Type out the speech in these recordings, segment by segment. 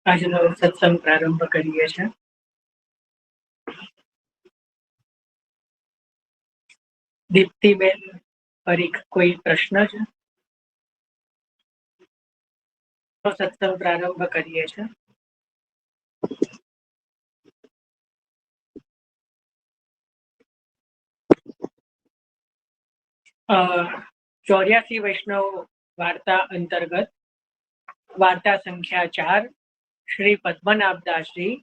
આજનો સત્સંગ પ્રારંભ કરીએ છીએ. દીપ્તિબેન પરીખ, કોઈ પ્રશ્ન છે? સત્સંગ પ્રારંભ કરીએ છીએ. અ 84 વૈષ્ણવ વાર્તા અંતર્ગત વાર્તા સંખ્યા 4 શ્રી પદ્મનાભદાસજી,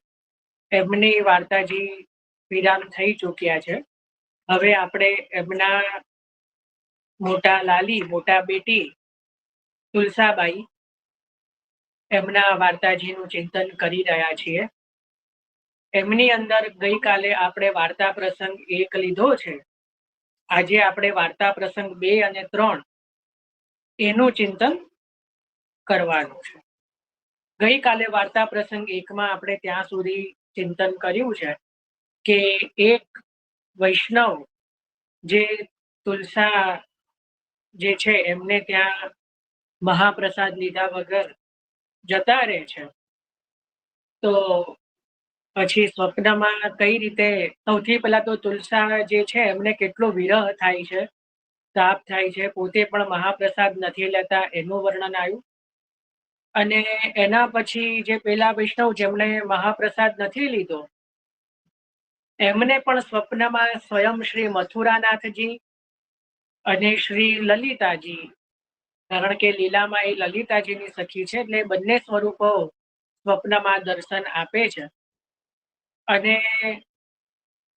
એમની વાર્તાજી વિરામ થઈ ચૂક્યા છે. હવે આપણે એમના મોટા લાલી, મોટા બેટી તુલસાબાઈ, એમના વાર્તાજીનું ચિંતન કરી રહ્યા છીએ. એમની અંદર ગઈકાલે આપણે વાર્તા પ્રસંગ 1 લીધો છે. આજે આપણે વાર્તા પ્રસંગ 2 અને 3 એનું ચિંતન કરવાનું છે. ગઈકાલે વાર્તા પ્રસંગ 1માં આપણે ત્યાં સુધી ચિંતન કર્યું છે કે એક વૈષ્ણવ જે તુલસા જે છે એમને ત્યાં મહાપ્રસાદ લીધા વગર જતા રહે છે. તો પછી સ્વપ્નમાં કઈ રીતે, સૌથી પહેલા તો તુલસા જે છે એમને કેટલો વિરહ થાય છે, તાપ થાય છે, પોતે પણ મહાપ્રસાદ નથી લેતા એનું વર્ણન આવ્યું. અને એના પછી જે પેલા વૈષ્ણવ જેમણે મહાપ્રસાદ નથી લીધો એમને પણ સ્વપ્નમાં સ્વયં શ્રી મથુરાનાથજી અને શ્રી લલિતાજી, કારણ કે લીલામાં એ લલિતાજીની સખી છે, એટલે બંને સ્વરૂપો સ્વપ્નમાં દર્શન આપે છે અને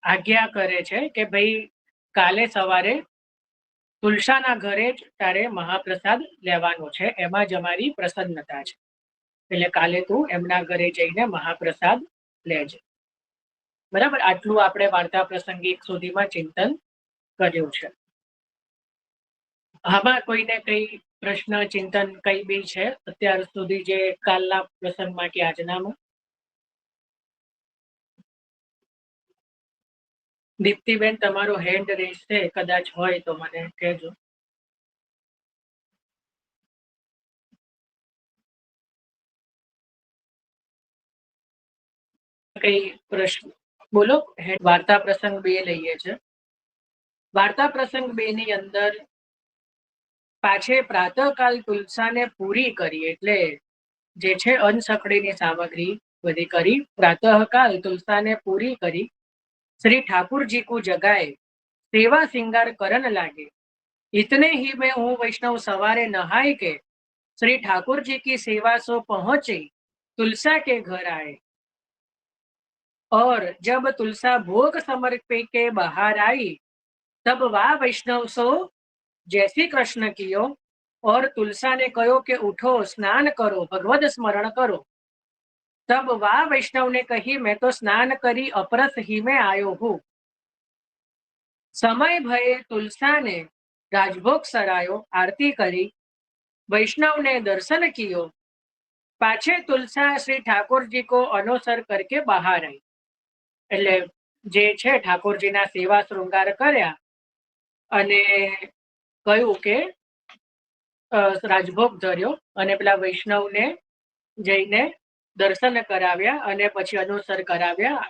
આજ્ઞા કરે છે કે ભાઈ કાલે સવારે તુલસાના ઘરે જ તારે મહાપ્રસાદ લેવાનો છે, એમાં જ અમારી પ્રસન્નતા છે, એટલે કાલે તું એમના ઘરે જઈને મહાપ્રસાદ લેજે. બરાબર, આટલું આપણે વાર્તા પ્રસંગિક સુધીમાં ચિંતન કર્યું છે. આમાં કોઈને કઈ પ્રશ્ન, ચિંતન કઈ બી છે અત્યાર સુધી જે કાલના પ્રસંગમાં કે આજનામાં? દીપ્તિબેન, તમારો હેન્ડ રેઝ છે, કદાચ હોય તો મને કહેજો. કઈ પ્રશ્ન બોલો. વાર્તા પ્રસંગ 2 લઈએ છે. વાર્તા પ્રસંગ 2 ની અંદર પાછે પ્રાતઃકાલ તુલસાને પૂરી કરી, એટલે જે છે અનસખડીની સામગ્રી બધી કરી, પ્રાતઃકાલ તુલસાને પૂરી કરી. श्री ठाकुर जी को जगाए सेवा सिंगार करन लागे, इतने ही में हूँ वैष्णव सवारे नहाय के श्री ठाकुर जी की सेवा सो पहुंचे तुलसा के घर आए, और जब तुलसा भोग समर्पे के बाहर आई तब वाह वैष्णव सो जैसी कृष्ण कियो, और तुलसा ने कहो कि उठो स्नान करो भगवत स्मरण करो। तब वाह वैष्णव ने कही मैं तो स्नान करी अपरस ही में आयो हूँ। समय भये तुलसा ने राजभोग सरायो आरती करी, वैष्णव ने दर्शन कियो, पाछे तुलसा श्री ठाकुर जी को अनुसर करके बाहर आई, એટલે જે છે ઠાકોરજીના સેવા શૃંગાર કર્યા અને કહ્યું કે રાજભોગ ધર્યો અને પેલા વૈષ્ણવને જઈને દર્શન કરાવ્યા અને પછી અનુસર કરાવ્યા.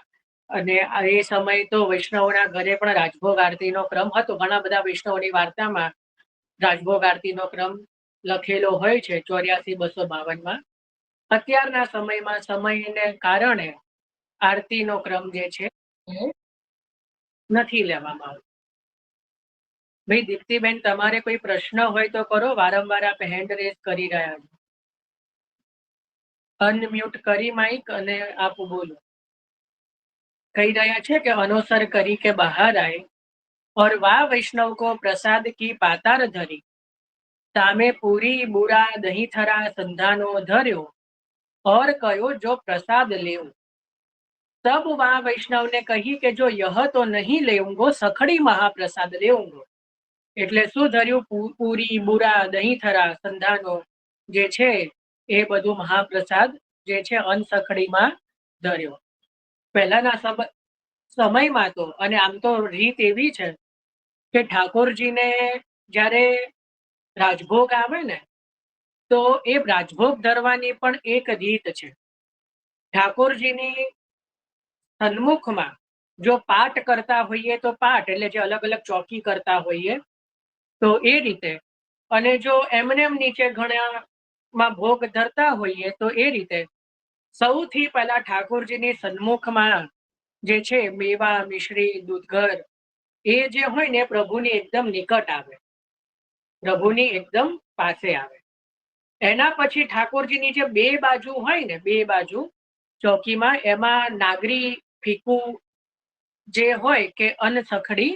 અને એ સમય તો વૈષ્ણવના ઘરે પણ રાજભોગ આરતીનો ક્રમ હતો. ઘણા બધા વૈષ્ણવની વાર્તામાં રાજભોગ આરતીનો ક્રમ લખેલો હોય છે 84-252માં. અત્યારના સમયમાં સમયને કારણે આરતીનો ક્રમ જે છે એ નથી લેવામાં આવતો. ભાઈ દીપ્તિબેન, તમારે કોઈ પ્રશ્ન હોય તો કરો, વારંવાર આપ હેન્ડ રેઝ કરી રહ્યા છો. અનમ્યુટ કરી માઇક અને આપ બોલો. કહી રહ્યા છે કે અનુસર કરી કે બહાર આए, और वाह वैष्णव को प्रसाद की पातार धरी, तामे पूरी बुरा दही थरा संधानो धर्यो, और कहो जो प्रसाद लेऊ। तब वाह वैष्णव ने कही कि जो यह तो नहीं लेऊंगो, सखड़ी महाप्रसाद लेऊंगो। એટલે શું ધર્યું? પૂરી, બુરા, દહીં થરા, સંધાનો જે છે એ બધું મહાપ્રસાદ જે છે અનસખડીમાં ધર્યો. પહેલાના સમયમાં તો, અને આમ તો રીત એવી છે કે ઠાકોરજીને જ્યારે રાજભોગ આવે ને તો એ રાજભોગ ધરવાની પણ એક રીત છે. ઠાકોરજીની સન્મુખમાં જો પાઠ કરતા હોઈએ તો પાઠ એટલે જે અલગ અલગ ચોકી કરતા હોઈએ તો એ રીતે, અને જો એમને નીચે ઘણામાં ભોગ ધરતા હોઈએ તો એ રીતે સૌથી પહેલા ઠાકોરજીની સન્મુખમાં જે છે મેવા, મિશ્રી, દૂધઘર એ જે હોય ને પ્રભુની એકદમ નિકટ આવે, પ્રભુની એકદમ પાસે આવે. એના પછી ઠાકોરજીની જે બે બાજુ હોય ને, બે બાજુ ચોકીમાં, એમાં નાગરી ફીકું જે હોય કે અનસખડી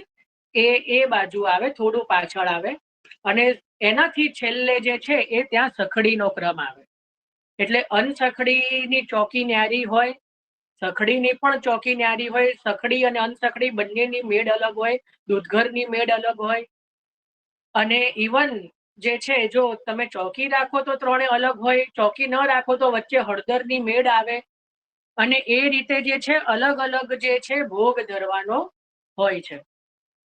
એ બાજુ આવે, થોડું પાછળ આવે, અને એનાથી છેલ્લે જે છે એ ત્યાં સખડીનો ક્રમ આવે. એટલે અનસખડીની ચોકી ન્યારી હોય, સખડીની પણ ચોકી ન્યારી હોય. સખડી અને અનસખડી બંનેની મેળ અલગ હોય, દૂધઘરની મેળ અલગ હોય. અને ઇવન જે છે જો તમે ચોકી રાખો તો ત્રણે અલગ હોય, ચોકી ન રાખો તો વચ્ચે હળદરની મેળ આવે, અને એ રીતે જે છે અલગ અલગ જે છે ભોગ ધરવાનો હોય છે.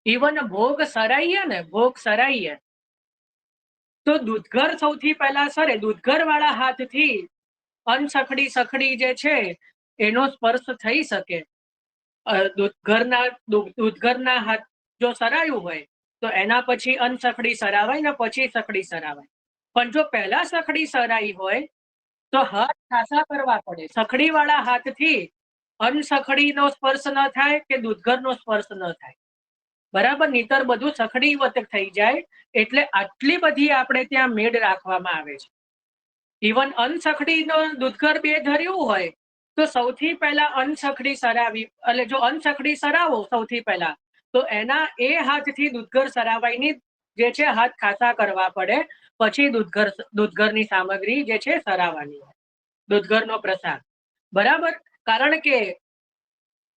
ઇવન ભોગ સરાઈએ ને, ભોગ સરાઈએ તો દૂધઘર સૌથી પહેલા સરે. દૂધઘર વાળા હાથથી અનસખડી સખડી જે છે એનો સ્પર્શ થઈ શકે. દૂધઘરના હાથ જો સરાયું હોય તો એના પછી અનસખડી સરાવાય ને પછી સખડી સરાવાય. પણ જો પહેલા સખડી સરાઈ હોય તો હાથ ખાસા કરવા પડે. સખડી વાળા હાથથી અનસખડીનો સ્પર્શ ન થાય કે દૂધઘરનો સ્પર્શ ન થાય, બરાબર. નહીતર બધું સખડી વત થઈ જાય. એટલે આટલી બધી આપણે ત્યાં મેળ રાખવામાં આવે છે. ઇવન અનસખડીનો દૂધઘર બે ધર્યું હોય તો સૌથી પહેલા અનસખડી સરાવી, એટલે જો અનસખડી સરાવો સૌથી પહેલા તો એના એ હાથથી દૂધઘર સરાવાયની જે છે હાથ ખાસા કરવા પડે, પછી દૂધઘરની સામગ્રી જે છે સરાવાની હોય, દૂધઘરનો પ્રસાદ, બરાબર. કારણ કે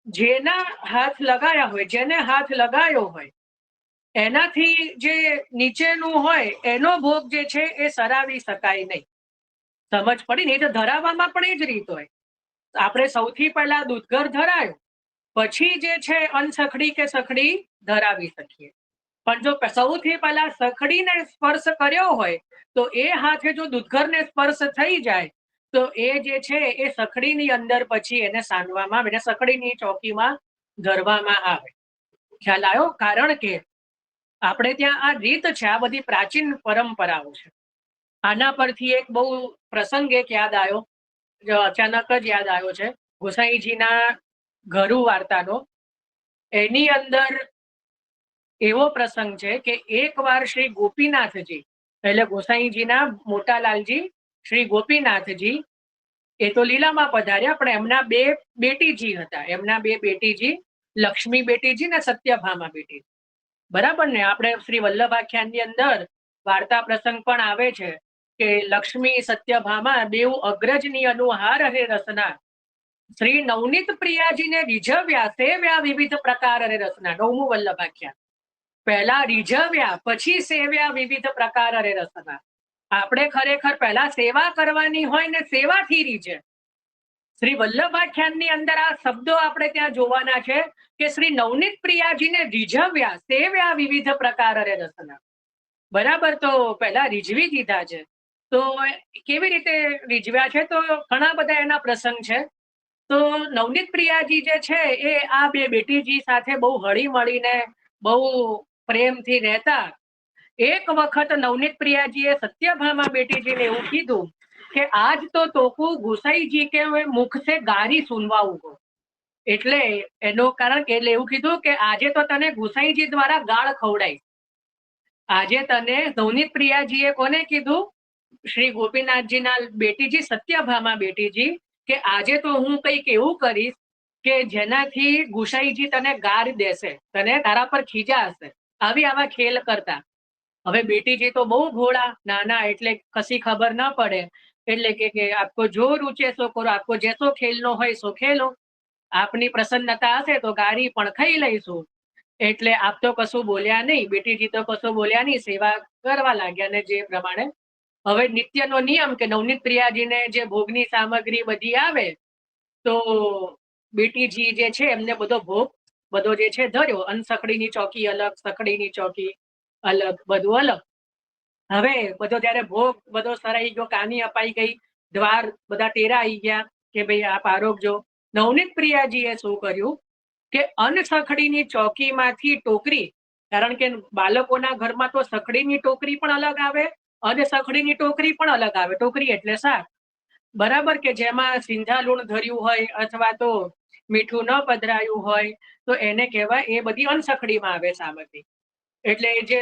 જેના હાથ લગાયા હોય, જેને હાથ લગાયો હોય એનાથી જે નીચેનું હોય એનો ભોગ જે છે એ સરાવી શકાય નહીં. સમજ પડી ને? તો ધરાવવામાં પણ એ જ રીત હોય. આપણે સૌથી પહેલા દૂધઘર ધરાયું, પછી જે છે અનસખડી કે સખડી ધરાવી શકીએ. પણ જો સૌથી પહેલા સખડીને સ્પર્શ કર્યો હોય તો એ હાથે જો દૂધઘરને સ્પર્શ થઈ જાય તો એ જે છે એ સખડીની અંદર પછી એને સાનવામાં આવે, એને સખડીની ચોકીમાં ધરવામાં આવે. ખ્યાલ આવ્યો? કારણ કે આપણે ત્યાં આ રીત છે, આ બધી પ્રાચીન પરંપરાઓ છે. આના પરથી એક બહુ પ્રસંગ એક યાદ આવ્યો, જો અચાનક જ યાદ આવ્યો છે, ગોસાઈજીના ઘરુ વાર્તાનો. એની અંદર એવો પ્રસંગ છે કે એકવાર શ્રી ગોપીનાથજી, એટલે ગોસાઈજીના મોટા લાલજી શ્રી ગોપીનાથજી એ તો લીલામાં પધાર્યા, પણ એમના બે બેટીજી હતા. એમના બે બેટીજી, લક્ષ્મી બેટીજી ને સત્યભામા બેટીજી, બરાબર ને. આપણે શ્રી વલ્લભાખ્યાનની અંદર વાર્તા પ્રસંગ પણ આવે છે કે લક્ષ્મી સત્યભામા બેઉ અગ્રજની અનુહાર હરે રસના, શ્રી નવનીત પ્રિયાજીને રીઝવ્યા, સેવ્યા વિવિધ પ્રકાર હરે રસના. 9મું વલ્લભાખ્યાન. પહેલા રીઝવ્યા, પછી સેવ્યા વિવિધ પ્રકાર હરે રસના. આપણે ખરેખર પહેલા સેવા કરવાની હોય ને સેવાથી રીઝે. શ્રી વલ્લભાખ્યાનની અંદર આ શબ્દો આપણે ત્યાં જોવાના છે કે શ્રી નવનીત પ્રિયાજીને રીઝવ્યા, સેવ્યા વિવિધ પ્રકાર હરે રસના, બરાબર. તો પહેલા રીઝવી દીધા છે. તો કેવી રીતે રીઝવ્યા છે? તો ઘણા બધા એના પ્રસંગ છે. તો નવનીત પ્રિયાજી જે છે એ આ બે બેટીજી સાથે બહુ હળી મળીને બહુ પ્રેમથી રહેતા. એક વખત નવનીત પ્રિયાજીએ સત્યભામા બેટીજીને એવું કીધું કે આજ તો તોકુ ગુસાઈજી કે મુખ સે ગારી સુનવાઉં. એટલે એનું કારણ કે એટલે એવું કીધું કે આજે તો તને ગુસાઈજી દ્વારા ગાળ ખવડાઈ. આજે તને નવનીત પ્રિયાજીએ કોને કીધું? શ્રી ગોપીનાથજીના બેટીજી સત્યભામા બેટીજી, કે આજે તો હું કંઈક એવું કરીશ કે જેનાથી ગુસાઈજી તને ગાર દેશે, તને તારા પર ખીજા હશે. આવા ખેલ કરતા. હવે બેટીજી તો બહુ ભોળા, નાના, એટલે કશી ખબર ના પડે. એટલે કે આપકો જો રૂચે સો કરો, આપકો જેસો ખેલનો હોય સો ખેલો, આપની પ્રસન્નતા હશે તો ગારી પણ ખાઈ લઈશું. એટલે આપ તો કશું બોલ્યા નહીં, બેટીજી તો કશું બોલ્યા નહીં, સેવા કરવા લાગ્યા. ને જે પ્રમાણે હવે નિત્યનો નિયમ કે નવનીત પ્રિયાજીને જે ભોગની સામગ્રી બધી આવે તો બેટીજી જે છે એમને બધો ભોગ બધો જે છે ધર્યો. અનસખડીની ચોકી અલગ, સખડીની ચોકી અલગ, બધું અલગ. હવે બધો ત્યારે ભોગ બધો સરાઈ ગયો, કાની અપાઈ ગઈ, દ્વાર બધા ટેરા આવી ગયા. કે ભાઈ આપ આરોગજો. નવનીત પ્રિયાજીએ શું કર્યું કે અનસખડીની ચોકીમાંથી ટોકરી, કારણ કે બાળકોના ઘરમાં તો સખડીની ટોકરી પણ અલગ આવે અને સખડીની ટોકરી પણ અલગ આવે. ટોકરી એટલે શાક, બરાબર, કે જેમાં સિંધા લૂણ ધર્યું હોય અથવા તો મીઠું ન પધરાયું હોય તો એને કહેવાય, એ બધી અનસખડીમાં આવે સામગ્રી. એટલે જે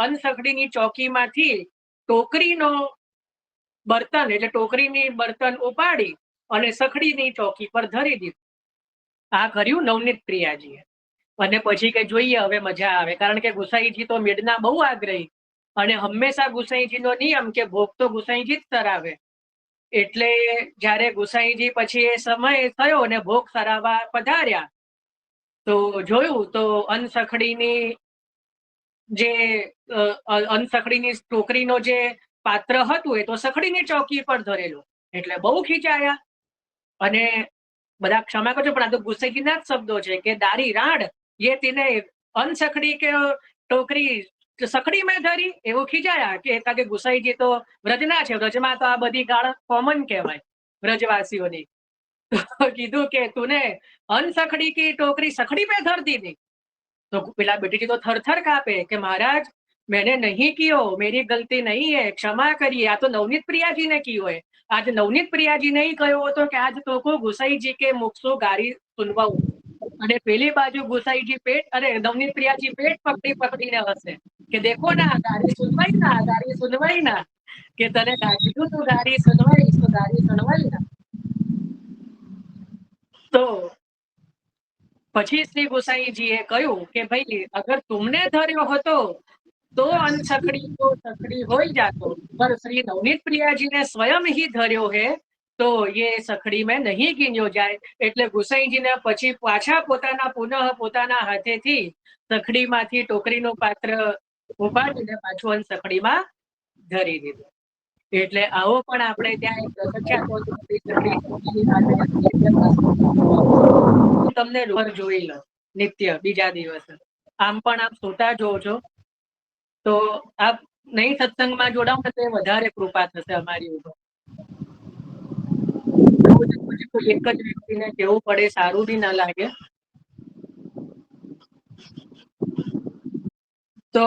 અનસખડીની ચોકીમાંથી ટોકરીનો બર્તન એટલે ટોકરીની બર્તન ઉપાડી અને સખડીની ચોકી પર ધરી દીધું. આ કર્યું નવનીત પ્રિયાજીએ. અને પછી કે જોઈએ હવે મજા આવે, કારણ કે ગુસાઈજી તો મેળના બહુ આગ્રહી અને હંમેશા ગુસાઈજીનો નિયમ કે ભોગ તો ગુસાઈજી જ ધરાવે. એટલે જ્યારે ગુસાઈજી પછી એ સમય થયો અને ભોગ ધરાવવા પધાર્યા તો જોયું તો અનસખડીની ટોકરીનો જે પાત્ર હતું એ તો સખડીની ચોકી પર ધરેલું. એટલે બહુ ખીચાયા અને બધા ક્ષમા કરજો પણ આ તો ગુસાઈજીના જ શબ્દો છે કે દારી રાડ ये तिने अनसखड़ी के टोकरी સખડી મેં ધરી, એવું ખીજાયા કે કારણ કે ગુસાઈજી તો વ્રજના છે, વ્રજમાં તો આ બધી ગાળ કોમન કહેવાય વ્રજવાસીઓની. કીધું કે તુને અનસખડી કી ટોકરી સખડી पे धर दी थी. तो પેલા બેટીજી તો થરથર કાપે કે મહારાજ मैंने नहीं कियो, मेरी गलती नहीं है, क्षमा करिए. આ તો નવનીત પ્રિયાજી ને કિયો है. आज नवनीत प्रियाजी ने કહ્યું હતો કે આજ તો કો ગુસાઈજી કે મુખ ગારી સુનવાઉં. અને પેલી બાજુ ગુસાઈજી પેટ અરે નવનીત પ્રિયાજી પેટ પકડીને હશે કે દેખો ના ગારી સુનવાઈ ના કે તને કીધું તું ગારી સુનવાઈ તો ગારી સુનવાઈ ના. તો પછી શ્રી ગુસાઈજીએ કહ્યું કે ભાઈ અગર तुमने ધર્યો હતો તો અનસખડી તો સખડી હોઈ જાતો, પર શ્રી નવનીત પ્રિયાજીને સ્વયં ही ધર્યો है તો ये સખડી में नहीं ગીન્યો જાય. એટલે ગુસાઈજીને પછી પાછા પોતાના હાથેથી સખડીમાંથી ટોકરીનું પાત્ર ઉપાડીને પાછું અનસખડીમાં ધરી દીધું. એટલે આવો પણ આપણે ત્યાં તમને જોઈ લો નિત્ય બીજા દિવસે. આમ પણ આપ સુતા જોવો છો તો આપ નહીં સત્સંગમાં જોડાવ ને તો વધારે કૃપા થશે અમારી ઉપર. એક જ વ્યક્તિને કેવું પડે સારું બી ના લાગે. તો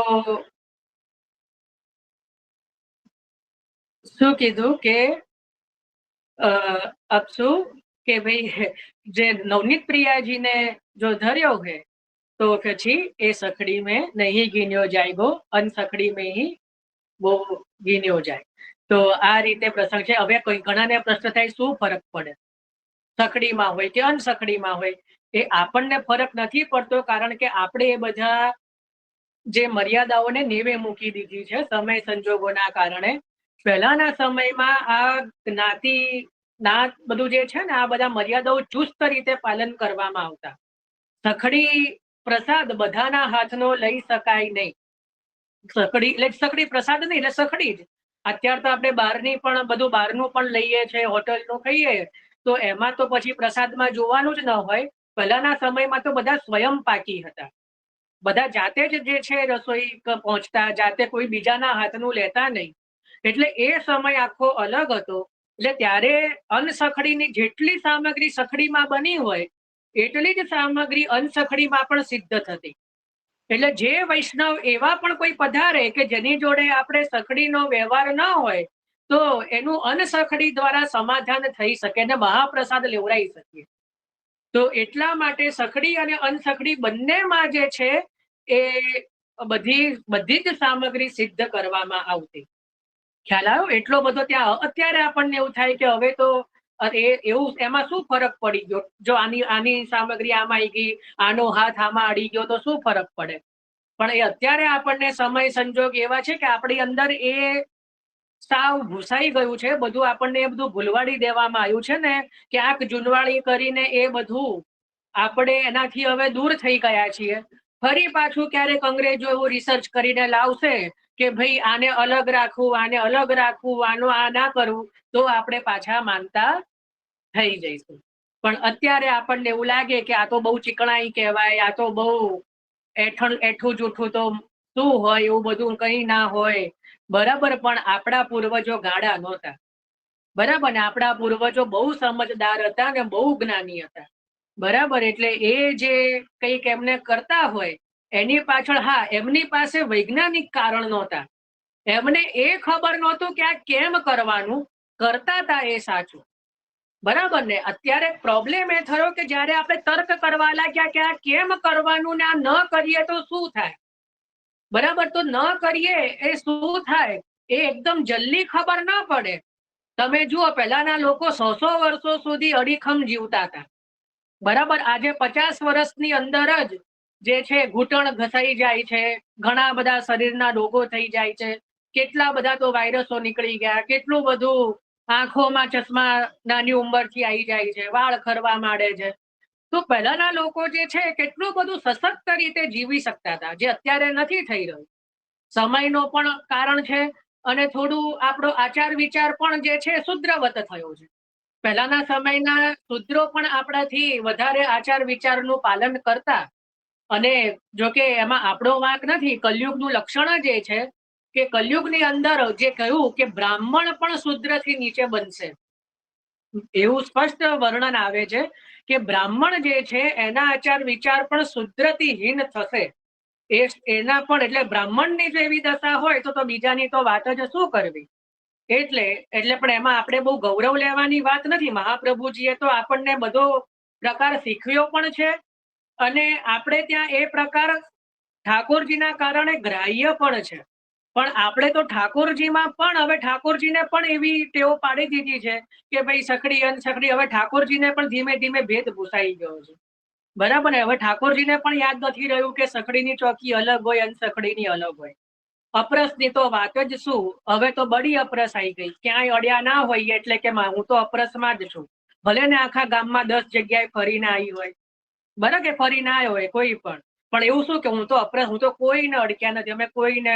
શું કીધું કે અપસુ કે ભાઈ જે નવનીત પ્રિયાજીને જો ધર્યો હે તો પછી એ સખડી में नहीं ગીન્યો જાયગો, અનસખડી में ही वो ગીન્યો જાય. તો આ રીતે પ્રસંગ છે. હવે કોઈ ઘણાને પ્રશ્ન થાય શું ફરક પડે સખડીમાં હોય કે અનસખડીમાં હોય. એ આપણને ફરક નથી પડતો, કારણ કે આપણે એ બધા જે મર્યાદાઓને નેવે મૂકી દીધી છે સમય સંજોગોના કારણે. પહેલાના સમયમાં આ જ્ઞાતિ નાત બધું જે છે ને આ બધા મર્યાદાઓ ચુસ્ત રીતે પાલન કરવામાં આવતા. સખડી પ્રસાદ બધાના હાથનો લઈ શકાય નહીં. સખડી પ્રસાદ નહીં એટલે સખડી જ. અત્યારે તો આપણે બહારની પણ બધું બહારનું પણ લઈએ છીએ, હોટલનું ખાઈએ તો એમાં તો પછી પ્રસાદમાં જોવાનું જ ન હોય. પહેલાના સમયમાં તો બધા સ્વયં પાકી હતા, બધા જાતે જ જે છે રસોઈ પહોંચતા, જાતે કોઈ બીજાના હાથનું લેતા નહીં. એટલે એ સમય આખો અલગ હતો. એટલે ત્યારે અનસખડીની જેટલી સામગ્રી સખડીમાં બની હોય એટલી જ સામગ્રી અનસખડીમાં પણ સિદ્ધ થતી. એટલે જે વૈષ્ણવ એવા પણ કોઈ પધારે કે જેની જોડે આપણે સખડીનો વ્યવહાર ન હોય તો એનું અનસખડી દ્વારા સમાધાન થઈ શકે ને મહાપ્રસાદ લેવડાવી શકીએ. તો એટલા માટે સખડી અને અનસખડી બંનેમાં જે છે એ બધી જ સામગ્રી સિદ્ધ કરવામાં આવતી. ખ્યાલ આવ્યો? એટલો બધો ત્યાં અત્યારે આપણને એવું થાય કે હવે તો એવું એમાં શું ફરક પડી ગયો, જો આની સામગ્રી આમાં આવી ગઈ, આનો હાથ આમાં અડી ગયો તો શું ફરક પડે. પણ એ અત્યારે આપણને સમય સંજોગ એવા છે કે આપણી અંદર એ સાવ ઘૂસાઈ ગયું છે બધું. આપણને એ બધું ભૂલવાડી દેવામાં આવ્યું છે ને ક્યાંક જૂનવાણી કરીને એ બધું આપણે એનાથી હવે દૂર થઈ ગયા છીએ. ફરી પાછું ક્યારેક અંગ્રેજો એવું રિસર્ચ કરીને લાવશે કે ભાઈ આને અલગ રાખવું, આને અલગ રાખવું, આનું આ ના કરવું, તો આપણે પાછા માનતા થઈ જઈશું. પણ અત્યારે આપણને એવું લાગે કે આ તો બહુ ચીકણાઈ કહેવાય, આ તો બહુ એઠું જૂઠું તો શું હોય, એવું બધું કંઈ ના હોય. બરાબર, પણ આપણા પૂર્વજો ગાડા નહોતા. બરાબર ને? આપણા પૂર્વજો બહુ સમજદાર હતા ને બહુ જ્ઞાની હતા. બરાબર, એટલે એ જે કંઈક એમને કરતા હોય એની પાછળ, હા, એમની પાસે વૈજ્ઞાનિક કારણ નહોતા. એમને એ ખબર નહોતું કે આ કેમ કરવાનું, કરતા હતા એ સાચું. બરાબર ને? અત્યારે પ્રોબ્લેમ એ થયો કે જ્યારે આપણે તર્ક કરવા લાગ્યા કે આ કેમ કરવાનું ને આ ન કરીએ તો શું થાય. બરાબર, તો ન કરીએ એ શું થાય એ એકદમ જલ્દી ખબર ન પડે. તમે જુઓ, પહેલાના લોકો 100 વર્ષો સુધી અડીખમ જીવતા હતા. બરાબર, આજે 50 વર્ષની અંદર જ જે છે ઘૂંટણ ઘસાઈ જાય છે, ઘણા બધા શરીરના રોગો થઈ જાય છે, કેટલા બધા તો વાયરસો નીકળી ગયા, કેટલું બધું આંખોમાં ચશ્મા નાની ઉંમરથી આવી જાય છે, વાળ ખરવા માંડે છે. તો પહેલાના લોકો જે છે કેટલું બધું સશક્ત રીતે જીવી શકતા હતા, જે અત્યારે નથી થઈ રહ્યું. સમયનો પણ કારણ છે અને થોડું આપણો આચાર વિચાર પણ જે છે શુદ્રવત થયો છે. પહેલાના સમયના શુદ્રો પણ આપણાથી વધારે આચાર વિચારનું પાલન કરતા. અને જો કે એમાં આપણો વાંક નથી, કલયુગનું લક્ષણ જ એ છે કે કલયુગની અંદર જે કહ્યું કે બ્રાહ્મણ પણ શુદ્રથી નીચે બનશે, એવું સ્પષ્ટ વર્ણન આવે છે કે બ્રાહ્મણ જે છે એના આચાર વિચાર પણ શુદ્રથી હીન થશે. એના પણ, એટલે બ્રાહ્મણની જો એવી દશા હોય તો બીજાની તો વાત જ શું કરવી. એટલે પણ એમાં આપણે બહુ ગૌરવ લેવાની વાત નથી. મહાપ્રભુજીએ તો આપણને બધો પ્રકાર શીખવ્યો પણ છે અને આપણે ત્યાં એ પ્રકાર ઠાકોરજીના કારણે ગ્રાહ્ય પણ છે. પણ આપણે તો ઠાકોરજીમાં પણ, હવે ઠાકોરજીને પણ એવી ટેવ પાડી દીધી છે કે ભાઈ સખડી અનસખડી, હવે ઠાકોરજીને પણ ધીમે ધીમે ભેદ ભૂસાઈ ગયો છે. બરાબર ને? હવે ઠાકોરજીને પણ યાદ નથી રહ્યું કે સખડીની ચોકી અલગ હોય, અનસખડીની અલગ હોય. અપરસની તો વાત જ શું, હવે તો બડી અપરસ આવી ગઈ. ક્યાંય અડ્યા ના હોય એટલે કે હું તો અપરસમાં જ છું. ભલે ને આખા ગામમાં 10 જગ્યાએ ફરીને આવી હોય, બરાબર, કે ફરીને આવ્યો હોય કોઈ પણ એવું શું કે હું તો અપરસ, હું તો કોઈને અડક્યા નથી, અમે કોઈને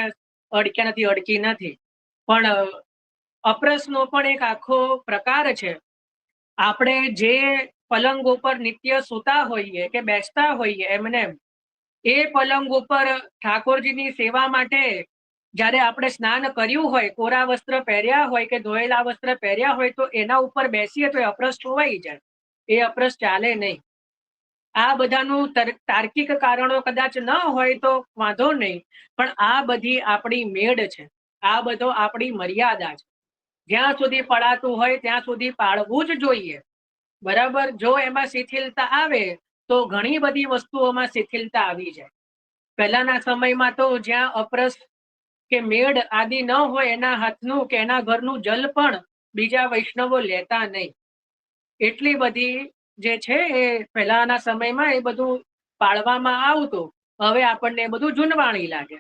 અડક્યા નથી, અડકી નથી. પણ અપરસનો પણ એક આખો પ્રકાર છે. આપણે જે પલંગ ઉપર નિત્ય સૂતા હોઈએ કે બેસતા હોઈએ એમને, એ પલંગ ઉપર ઠાકોરજીની સેવા માટે જ્યારે આપણે સ્નાન કર્યું હોય, કોરા વસ્ત્ર પહેર્યા હોય કે ધોયેલા વસ્ત્ર પહેર્યા હોય, તો એના ઉપર બેસીએ તો એ અપરસ છોવાઈ જાય, એ અપરસ ચાલે નહીં. આ બધાનું તાર્કિક કારણો કદાચ ન હોય તો વાંધો નહીં, પણ આ બધી આપણી મેળ છે, આ બધો આપણી મર્યાદા છે. જ્યાં સુધી પડાતું હોય ત્યાં સુધી પાળવું જ જોઈએ. બરાબર, જો એમાં શિથિલતા આવે તો ઘણી બધી વસ્તુઓમાં શિથિલતા આવી જાય. પહેલાના સમયમાં તો જ્યાં અપરસ કે મેળ આદિ ન હોય, એના હાથનું કે એના ઘરનું જલ પણ બીજા વૈષ્ણવો લેતા નહીં. એટલી બધી જે છે એ પહેલાના સમયમાં એ બધું પાળવામાં આવતું. હવે આપણને બધું જૂનવાણી લાગે.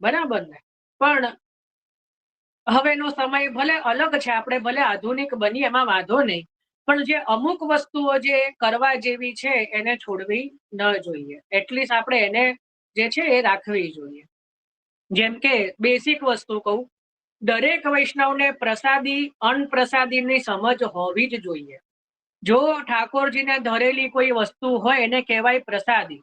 બરાબર ને? પણ હવેનો સમય ભલે અલગ છે, આપણે ભલે આધુનિક બની, એમાં વાંધો નહીં, પણ જે અમુક વસ્તુઓ જે કરવા જેવી છે એને છોડવી ન જોઈએ. એટલીસ્ટ આપણે એને જે છે એ રાખવી જોઈએ. જેમ કે બેસિક વસ્તુ કહું, દરેક વૈષ્ણવને પ્રસાદી અનપ્રસાદીની સમજ હોવી જ જોઈએ. જો ઠાકોરજીને ધરેલી કોઈ વસ્તુ હોય એને કહેવાય પ્રસાદી.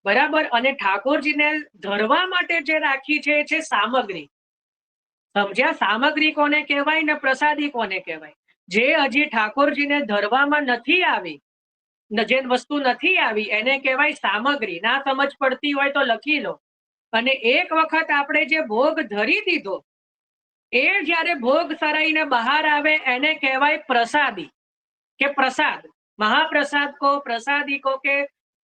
બરાબર, અને ઠાકોરજીને ધરવા માટે જે રાખી છે એ છે સામગ્રી. સમજ્યા? સામગ્રી કોને કહેવાય ને પ્રસાદી કોને કહેવાય? જે હજી ઠાકોરજીને ધરવામાં નથી આવી, જે વસ્તુ નથી આવી, એને કહેવાય સામગ્રી. ના સમજ પડતી હોય તો લખી લો. અને એક વખત આપણે જે ભોગ ધરી દીધો, એ જ્યારે ભોગ સરાઈને બહાર આવે એને કહેવાય પ્રસાદી કે પ્રસાદ. મહાપ્રસાદ કો, પ્રસાદી કો, કે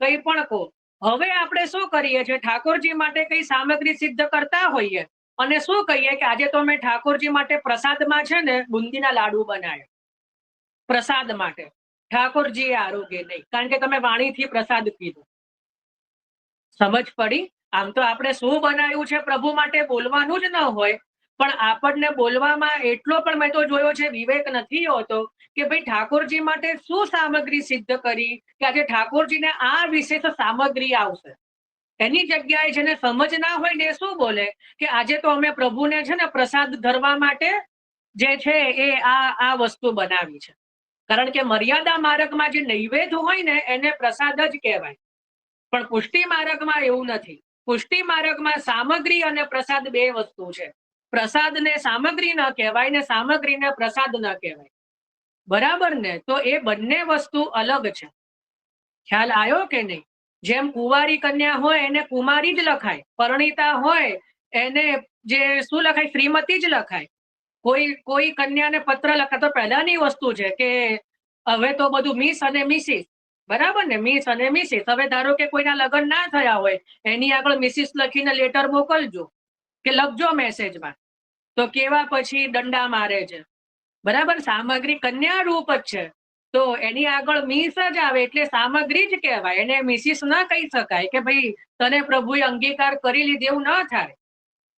કંઈ પણ કો. હવે આપણે શું કરીએ છીએ, ઠાકોરજી માટે કઈ સામગ્રી સિદ્ધ કરતા હોઈએ અને શું કહીએ કે આજે તો મેં ઠાકોરજી માટે પ્રસાદમાં છે ને બુંદીના લાડુ બનાવ્યા, પ્રસાદ માટે. ઠાકોરજી આરોગ્ય નહીં, કારણ કે તમે વાણીથી પ્રસાદ કીધો. સમજ પડી? આમ તો આપણે શું બનાવ્યું છે પ્રભુ માટે બોલવાનું જ ન હોય, પણ આપણને બોલવામાં એટલો પણ મેં તો જોયો છે વિવેક નથી હોતો કે ભાઈ ઠાકોરજી માટે શું સામગ્રી સિદ્ધ કરી કે આજે ઠાકોરજીને આ વિશેષ સામગ્રી આવશે. એની જગ્યાએ જેને સમજ ના હોય ને શું બોલે કે આજે તો અમે પ્રભુને છે ને પ્રસાદ ધરવા માટે જે છે એ આ વસ્તુ બનાવી છે. કારણ કે મર્યાદા માર્ગમાં જે નૈવેદ્ય હોય ને એને પ્રસાદ જ કહેવાય. પણ પુષ્ટિ માર્ગમાં એવું નથી. પુષ્ટિ માર્ગમાં સામગ્રી અને પ્રસાદ બે વસ્તુ છે. પ્રસાદને સામગ્રી ન કહેવાય ને સામગ્રીને પ્રસાદ ન કહેવાય. બરાબર ને? તો એ બંને વસ્તુ અલગ છે. ખ્યાલ આવ્યો કે નહીં? જેમ કુંવારી કન્યા હોય એને કુમારી જ લખાય, પરણિતા હોય એને જે શું લખાય, શ્રીમતી જ લખાય. કોઈ કન્યાને પત્ર લખા તો પહેલાની વસ્તુ છે કે હવે તો બધું મિસ અને મિસિસ, બરાબર ને? મિસ અને મિસિસ. હવે ધારો કે કોઈના લગ્ન ના થયા હોય, એની આગળ મિસિસ લખીને લેટર મોકલજો કે લખજો મેસેજમાં, તો કેવા પછી દંડા મારે છે. બરાબર? સામગ્રી કન્યા રૂપ જ છે, તો એની આગળ મિસ જ આવે એટલે સામગ્રી જ કહેવાય. એને મિસિસ ના કહી શકાય કે ભાઈ તને પ્રભુએ અંગીકાર કરી લીધે, એવું ન થાય.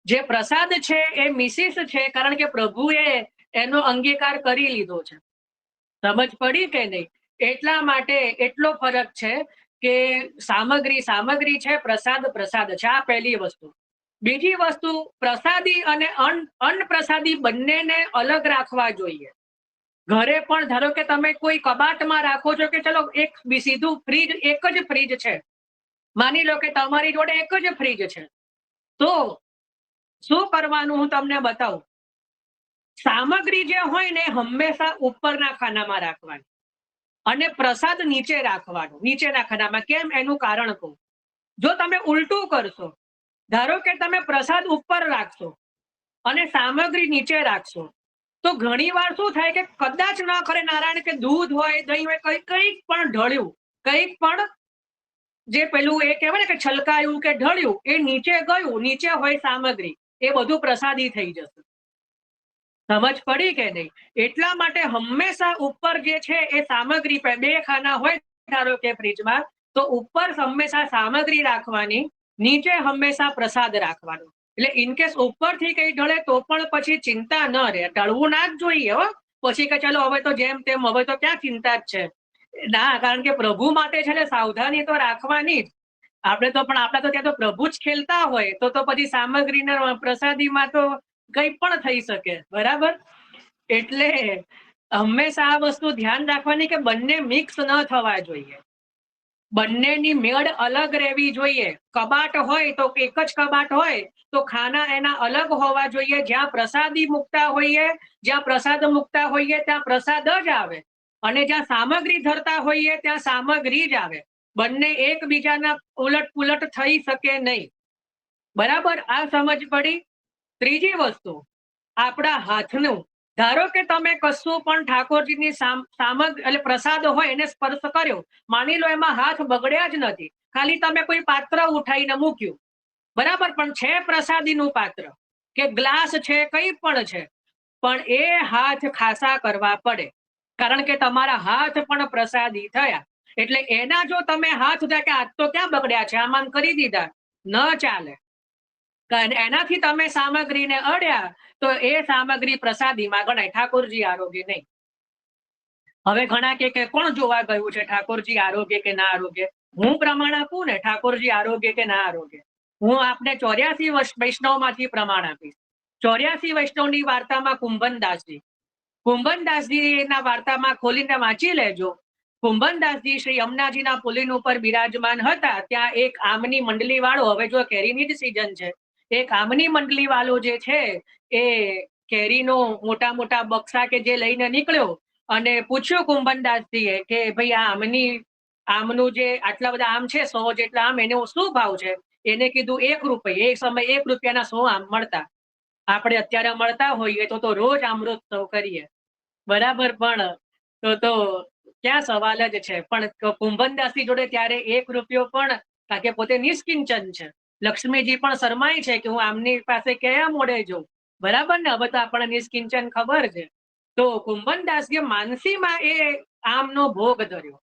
જે પ્રસાદ છે એ મિસિસ છે, કારણ કે પ્રભુએ એનો અંગીકાર કરી લીધો છે. સમજ પડી કે નહીં? એટલા માટે એટલો ફરક છે કે સામગ્રી સામગ્રી છે, પ્રસાદ પ્રસાદ છે. આ પહેલી વસ્તુ. બીજી વસ્તુ, પ્રસાદી અને અન્નપ્રસાદી બંનેને અલગ રાખવા જોઈએ. ઘરે પણ ધારો કે તમે કોઈ કબાટમાં રાખો છો કે ચલો એક સીધું ફ્રીજ, એક જ ફ્રીજ છે, માની લો કે તમારી જોડે એક જ ફ્રીજ છે, તો શું કરવાનું હું તમને બતાવું. સામગ્રી જે હોય ને હંમેશા ઉપરના ખાનામાં રાખવાની અને પ્રસાદ નીચે રાખવાનો, નીચેના ખાનામાં. કેમ? એનું કારણ કહું. જો તમે ઉલટું કરશો, ધારો કે તમે પ્રસાદ ઉપર રાખશો અને સામગ્રી નીચે રાખશો, તો ઘણી વાર શું થાય કે કદાચ ન કરે નારાયણ કે દૂધ હોય, દહીં હોય, કંઈક પણ ઢળ્યું, કંઈક પણ જે પેલું એ કહેવાય ને કે છલકાયું કે ઢળ્યું, એ નીચે ગયું, નીચે હોય સામગ્રી, એ બધું પ્રસાદી થઈ જશે. સમજ પડી કે નહીં? એટલા માટે હંમેશા ઉપર જે છે એ સામગ્રી, બે ખાના હોય ધારો કે ફ્રીજમાં, તો ઉપર હંમેશા સામગ્રી રાખવાની, નીચે હંમેશા પ્રસાદ રાખવાનો. એટલે ઇનકેસ ઉપરથી કઈ ઢળે તો પણ પછી ચિંતા ન રહે. ઢળવું ના જ જોઈએ હો. પછી કે ચલો હવે તો જેમ તેમ, હવે તો ક્યાં ચિંતા જ છે. ના, કારણ કે પ્રભુ માટે છે ને સાવધાની તો રાખવાની જ. આપણે તો ત્યાં તો પ્રભુ જ ખેલતા હોય, તો પછી સામગ્રીના પ્રસાદીમાં તો કઈ પણ થઈ શકે. બરાબર? એટલે હંમેશા આ વસ્તુ ધ્યાન રાખવાની કે બંને મિક્સ ન થવા જોઈએ, બંનેની મેળ અલગ રહેવી જોઈએ. કબાટ હોય તો એક જ કબાટ હોય તો ખાના એના અલગ હોવા જોઈએ. જ્યાં પ્રસાદી મૂકતા હોઈએ, જ્યાં પ્રસાદ મૂકતા હોઈએ ત્યાં પ્રસાદ જ આવે, અને જ્યાં સામગ્રી ધરતા હોઈએ ત્યાં સામગ્રી જ આવે. બંને એકબીજાના ઉલટ પુલટ થઈ શકે નહીં. બરાબર? આ સમજ પડી. ત્રીજી વસ્તુ, આપણા હાથનું. ધારો કે તમે કશું પણ ઠાકોરજીની સામગ્રી એટલે પ્રસાદ હોય એને સ્પર્શ કર્યો, માની લો એમાં હાથ બગડ્યા જ નથી, ખાલી તમે કોઈ પાત્ર ઉઠાઈને મૂક્યું, બરાબર, પણ છે પ્રસાદીનું પાત્ર કે ગ્લાસ છે, કંઈ પણ છે, પણ એ હાથ ખાસા કરવા પડે, કારણ કે તમારા હાથ પણ પ્રસાદી થયા. એટલે એના જો તમે હાથ કે હાથ તો ક્યાં બગડ્યા છે, આમાં કરી દીધા, ન ચાલે. એનાથી તમે સામગ્રીને અડ્યા તો એ સામગ્રી પ્રસાદીમાં ગણાય, ઠાકોરજી આરોગ્ય નહીં. હવે ઘણા કે કોણ જોવા ગયું છે ઠાકોરજી આરોગ્ય કે ના આરોગ્ય? હું પ્રમાણ આપું ને, ઠાકોરજી આરોગ્ય કે ના આરોગ્ય. હું આપને 84 વૈષ્ણવમાંથી પ્રમાણ આપીશ. 84 વૈષ્ણવની વાર્તામાં કુંભનદાસજી ના વાર્તામાં ખોલીને વાંચી લેજો. કુંભનદાસજી શ્રી યમુનાજીના પુલિન ઉપર બિરાજમાન હતા. ત્યાં એક આમની મંડલી વાળો, હવે જો કેરીની જ સીઝન છે, એક આમની મંડલી વાળો જે છે એ કેરીનો મોટા મોટા બક્સા કે જે લઈને નીકળ્યો અને પૂછ્યું કુંભનદાસજીએ કે ભાઈ આમનું જે આટલા બધા આમ છે, 100 જેટલા આમ, એનો શું ભાવ છે? એને કીધું 1 રૂપિયા. એ સમય 1 રૂપિયાના 100 આમ મળતા. આપણે અત્યારે મળતા હોઈએ તો રોજ આમરોત્સવ કરીએ, બરાબર, પણ તો ક્યાં સવાલ જ છે. પણ કુંભનદાસજી જોડે ત્યારે 1 રૂપિયો પણ, કારણ કે પોતે નિષ્કિંચન છે. લક્ષ્મીજી પણ શરમાય છે કે હું આમની પાસે કયા મોડે જઉં, બરાબર ને? હવે તો આપણને નિષ્કિંચન ખબર છે. તો કુંભનદાસજીએ માનસીમાં એ આમનો ભોગ ધર્યો.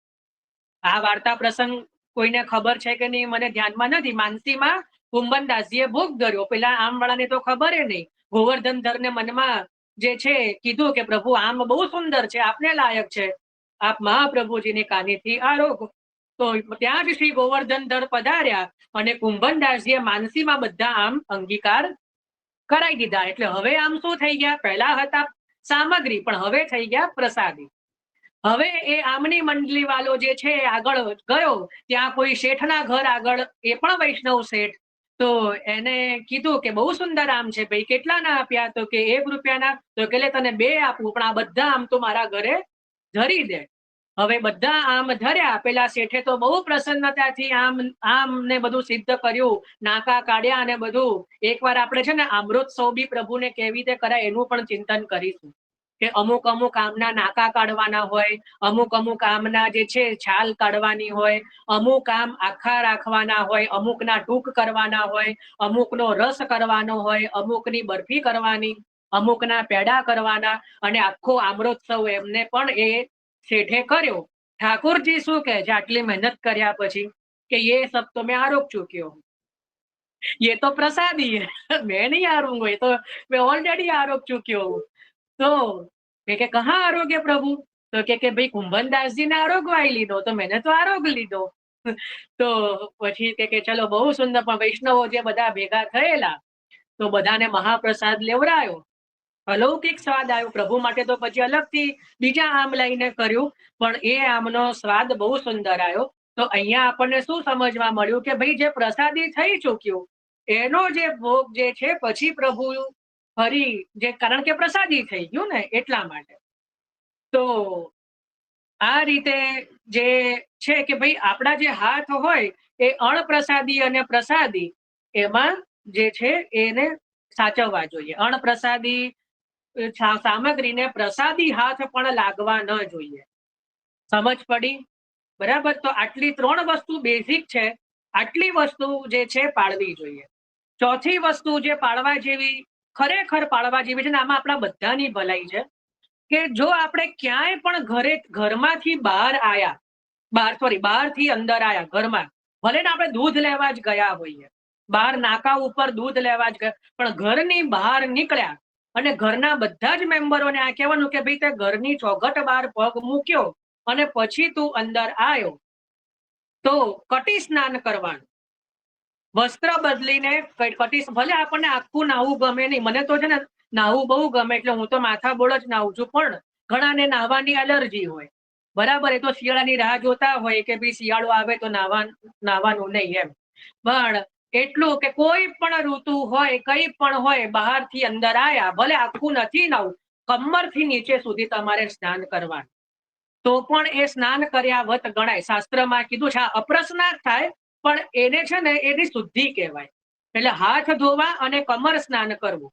આ વાર્તા પ્રસંગ કોઈને ખબર છે કે નહીં મને ધ્યાનમાં નથી. માનસીમાં કુંભનદાસજીએ ભોગ ધર્યો. પેલા આમ વાળાને તો ખબર નહીં. ગોવર્ધનધર ને મનમાં જે છે કીધું કે પ્રભુ આમ બહુ સુંદર છે, આપને લાયક છે, આપ મહાપ્રભુજીની કાનીથી આરોગો. તો ત્યાં જ શ્રી ગોવર્ધનધર પધાર્યા અને કુંભનદાસજીએ માનસીમાં બધા આમ અંગીકાર કરાઈ દીધા. એટલે હવે આમ શું થઈ ગયા? પહેલા હતા સામગ્રી, પણ હવે થઈ ગયા પ્રસાદી. હવે એ આમની મંડલી વાળો જે છે આગળ ગયો, ત્યાં કોઈ શેઠના ઘર આગળ, એ પણ વૈષ્ણવ શેઠ, તો એને કીધું કે બહુ સુંદર આમ છે ભાઈ, કેટલાના આપ્યા? તો કે 1 રૂપિયાના. તો કે તને 2 આપું, પણ આ બધા આમ તો મારા ઘરે ધરી દે. હવે બધા આમ ધર્યા. પેલા શેઠે તો બહુ પ્રસન્નતાથી આમ ને બધું સિદ્ધ કર્યું, નાકા કાઢ્યા અને બધું. એકવાર આપણે છે ને અમૃતસવ બી પ્રભુને કેવી રીતે કરાય એનું પણ ચિંતન કરીશું, કે અમુક અમુક આમના નાકા કાઢવાના હોય, અમુક અમુક આમના જે છે છાલ કાઢવાની હોય, અમુક આમ આખા રાખવાના હોય, અમુકના ટૂંક કરવાના હોય, અમુકનો રસ કરવાનો હોય, અમુકની બરફી કરવાની, અમુકના પેડા કરવાના, અને આખો અમૃતસવ એમને પણ એ શેઠે કર્યો. ઠાકોરજી શું કહે છે આટલી મહેનત કર્યા પછી, કે ये सब तो मैं आरोप चुकी हूँ, ये तो प्रसादी है, मैं नहीं आरूंगा, ये तो मैं ऑलरेडी आरोप चुकी हूँ. तो કે कहाँ आरोग्य प्रभु? तो કે भाई कुंभनदासजी ने आरोगवाई લીધો, તો मैंने तो आरोग લીધો. તો પછી કે ચલો બહુ સુંદર. પણ વૈષ્ણવો જે બધા ભેગા થયેલા, તો બધાને મહાપ્રસાદ લેવડાયો. અલૌકિક સ્વાદ આવ્યો પ્રભુ માટે. તો પછી અલગથી બીજા આમ લઈને કર્યું, પણ એ આમનો સ્વાદ બહુ સુંદર આવ્યો. તો અહીંયા આપણને શું સમજવા મળ્યું, કે ભાઈ જે પ્રસાદી થઈ ચૂક્યું એનો જે ભોગ જે છે પછી પ્રભુ ફરી જે, કારણ કે પ્રસાદી થઈ ગયું ને એટલા માટે. તો આ રીતે જે છે કે ભાઈ આપણા જે હાથ હોય એ અણપ્રસાદી અને પ્રસાદી એમાં જે છે એને સાચવવા જોઈએ. અણપ્રસાદી સામગ્રીને પ્રસાદી હાથ પણ લાગવા ન જોઈએ. સમજ પડી? બરાબર. તો આટલી 3 વસ્તુ બેઝિક છે, આટલી વસ્તુ જે છે પાળવી જોઈએ. ચોથી વસ્તુ જે પાળવા જેવી, ખરેખર પાળવા જેવી છે ને, આમાં આપણા બધાની ભલાઈ છે, કે જો આપણે ક્યાંય પણ ઘરમાંથી બહારથી અંદર આયા ઘરમાં, ભલે ને આપણે દૂધ લેવા જ ગયા હોઈએ, બહાર નાકા ઉપર દૂધ લેવા જ ગયા, પણ ઘરની બહાર નીકળ્યા અને ઘરના બધા જ મેમ્બરોને આ કહેવાનું કે ભાઈ તે ઘરની ચોખટ બહાર પગ મૂક્યો અને પછી તું અંદર આવ્યો, તો કટી સ્નાન કરવાનું. વસ્ત્ર બદલીને કટી, ભલે આપણને આખું નાવું ગમે નહીં, મને તો છે ને નાવું બહુ ગમે, એટલે હું તો માથા બોળ જ નાવું છું, પણ ઘણાને નાહવાની એલર્જી હોય. બરાબર. એ તો શિયાળાની રાહ જોતા હોય કે ભાઈ શિયાળો આવે તો નાહવાનું નહીં એમ. પણ એટલું કે કોઈ પણ ઋતુ હોય, કઈ પણ હોય, બહારથી અંદર આયા, ભલે આખું નથી નાવું, કમરથી નીચે સુધી તમારે સ્નાન કરવાનું, તો પણ એ સ્નાન કર્યા વત ગણાય. શાસ્ત્રમાં કીધું છે. અપ્રસ્નાન થાય પણ એને છે ને એની શુદ્ધિ કહેવાય. એટલે હાથ ધોવા અને કમર સ્નાન કરવું,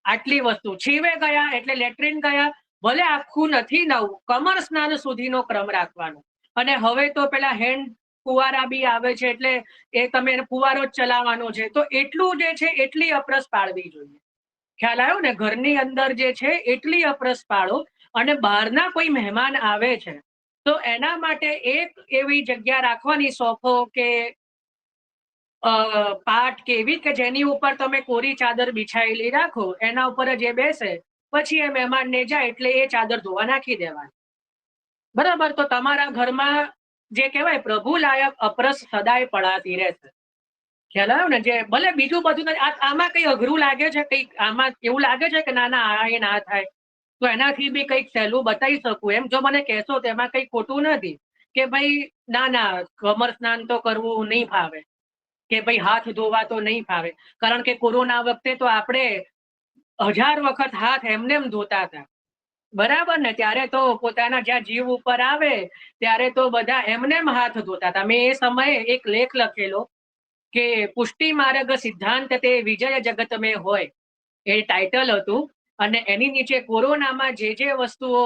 આટલી વસ્તુ. છીવે ગયા એટલે લેટ્રિન ગયા, ભલે આખું નથી નવું, કમર સ્નાન સુધીનો ક્રમ રાખવાનો. અને હવે તો પેલા હેન્ડ ફુવારા બી આવે છે, એટલે એ તમે ફુવારો જ ચલાવવાનો છે. તો એટલું જે છે એટલી અપ્રસ પાળવી જોઈએ. ખ્યાલ આવ્યો ને? ઘરની અંદર જે છે એટલી અપ્રસ પાળો. અને બહારના કોઈ મહેમાન આવે છે તો એના માટે એક એવી જગ્યા રાખવાની, સોફો કે પાટ કે એવી, કે જેની ઉપર તમે કોરી ચાદર બિછાયેલી રાખો, એના ઉપર જે બેસે, પછી એ મહેમાનને જાય એટલે એ ચાદર ધોવા નાખી દેવાની. બરાબર. તો તમારા ઘરમાં જે કહેવાય પ્રભુ લાયક અપરસ સદાય પડાતી રહેશે. ખ્યાલ આવ્યો ને? જે ભલે બીજું બધું આમાં કઈ અઘરું લાગે છે, કઈક આમાં એવું લાગે છે કે ના ના આ એ ના થાય, તો એનાથી બી કઈક સહેલું બતાવી શકું એમ જો મને કહેશો તો એમાં કઈ ખોટું નથી. કે ભાઈ ના ના કમર સ્નાન તો કરવું નહીં ફાવે, કે ભાઈ હાથ ધોવા તો નહીં ફાવે. કારણ કે કોરોના વખતે તો આપણે 1000 વખત હાથ એમને ધોતા હતા. બરાબર ને? ત્યારે તો પોતાના જ્યાં જીવ ઉપર આવે ત્યારે તો બધા એમને હાથ ધોતા હતા. મેં એ સમયે એક લેખ લખેલો કે પુષ્ટિ માર્ગ સિદ્ધાંત તે વિજય જગત મેં હોય, એ ટાઇટલ હતું. અને એની નીચે કોરોનામાં જે વસ્તુઓ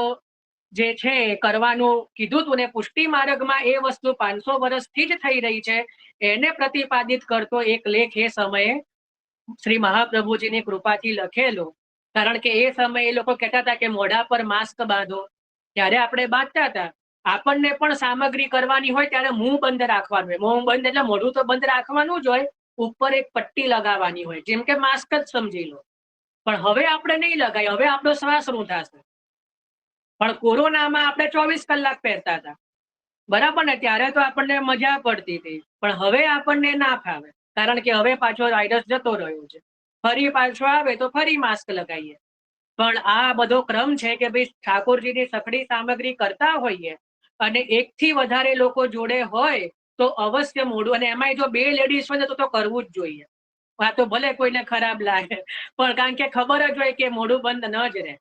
જે છે કરવાનું કીધું હતું ને, પુષ્ટિ માર્ગમાં એ વસ્તુ 500 વર્ષથી જ થઈ રહી છે, એને પ્રતિપાદિત કરતો એક લેખ એ સમયે શ્રી મહાપ્રભુજીની કૃપાથી લખેલો. કારણ કે એ સમયે એ લોકો કહેતા હતા કે મોઢા પર માસ્ક બાંધો, ત્યારે આપણે બાંધતા હતા. આપણને પણ સામગ્રી કરવાની હોય ત્યારે મુંહ બંધ રાખવાનું હોય. મોં બંધ એટલે મોઢું તો બંધ રાખવાનું જ હોય, ઉપર એક પટ્ટી લગાવવાની હોય, જેમ કે માસ્ક જ સમજી લો. પણ હવે આપણે નહીં લગાય, હવે આપણો શ્વાસ રૂંધાશે. પણ કોરોનામાં આપણે 24 કલાક પહેરતા હતા. બરાબર ને? ત્યારે તો આપણને મજા પડતી હતી. પણ હવે આપણને ના ફાવે, કારણ કે હવે પાછો વાયરસ જતો રહ્યો છે. ફરી પાછો આવે તો ફરી માસ્ક લગાવીએ. પણ આ બધો ક્રમ છે કે ભાઈ ઠાકોરજીની સખડી સામગ્રી કરતા હોઈએ અને 1 થી વધારે લોકો જોડે હોય તો અવશ્ય મોઢું, અને એમાંય જો 2 લેડીઝ હોય તો કરવું જ જોઈએ. આ તો ભલે કોઈને ખરાબ લાગે, પણ કારણ કે ખબર જ હોય કે મોઢું બંધ ન જ રહે.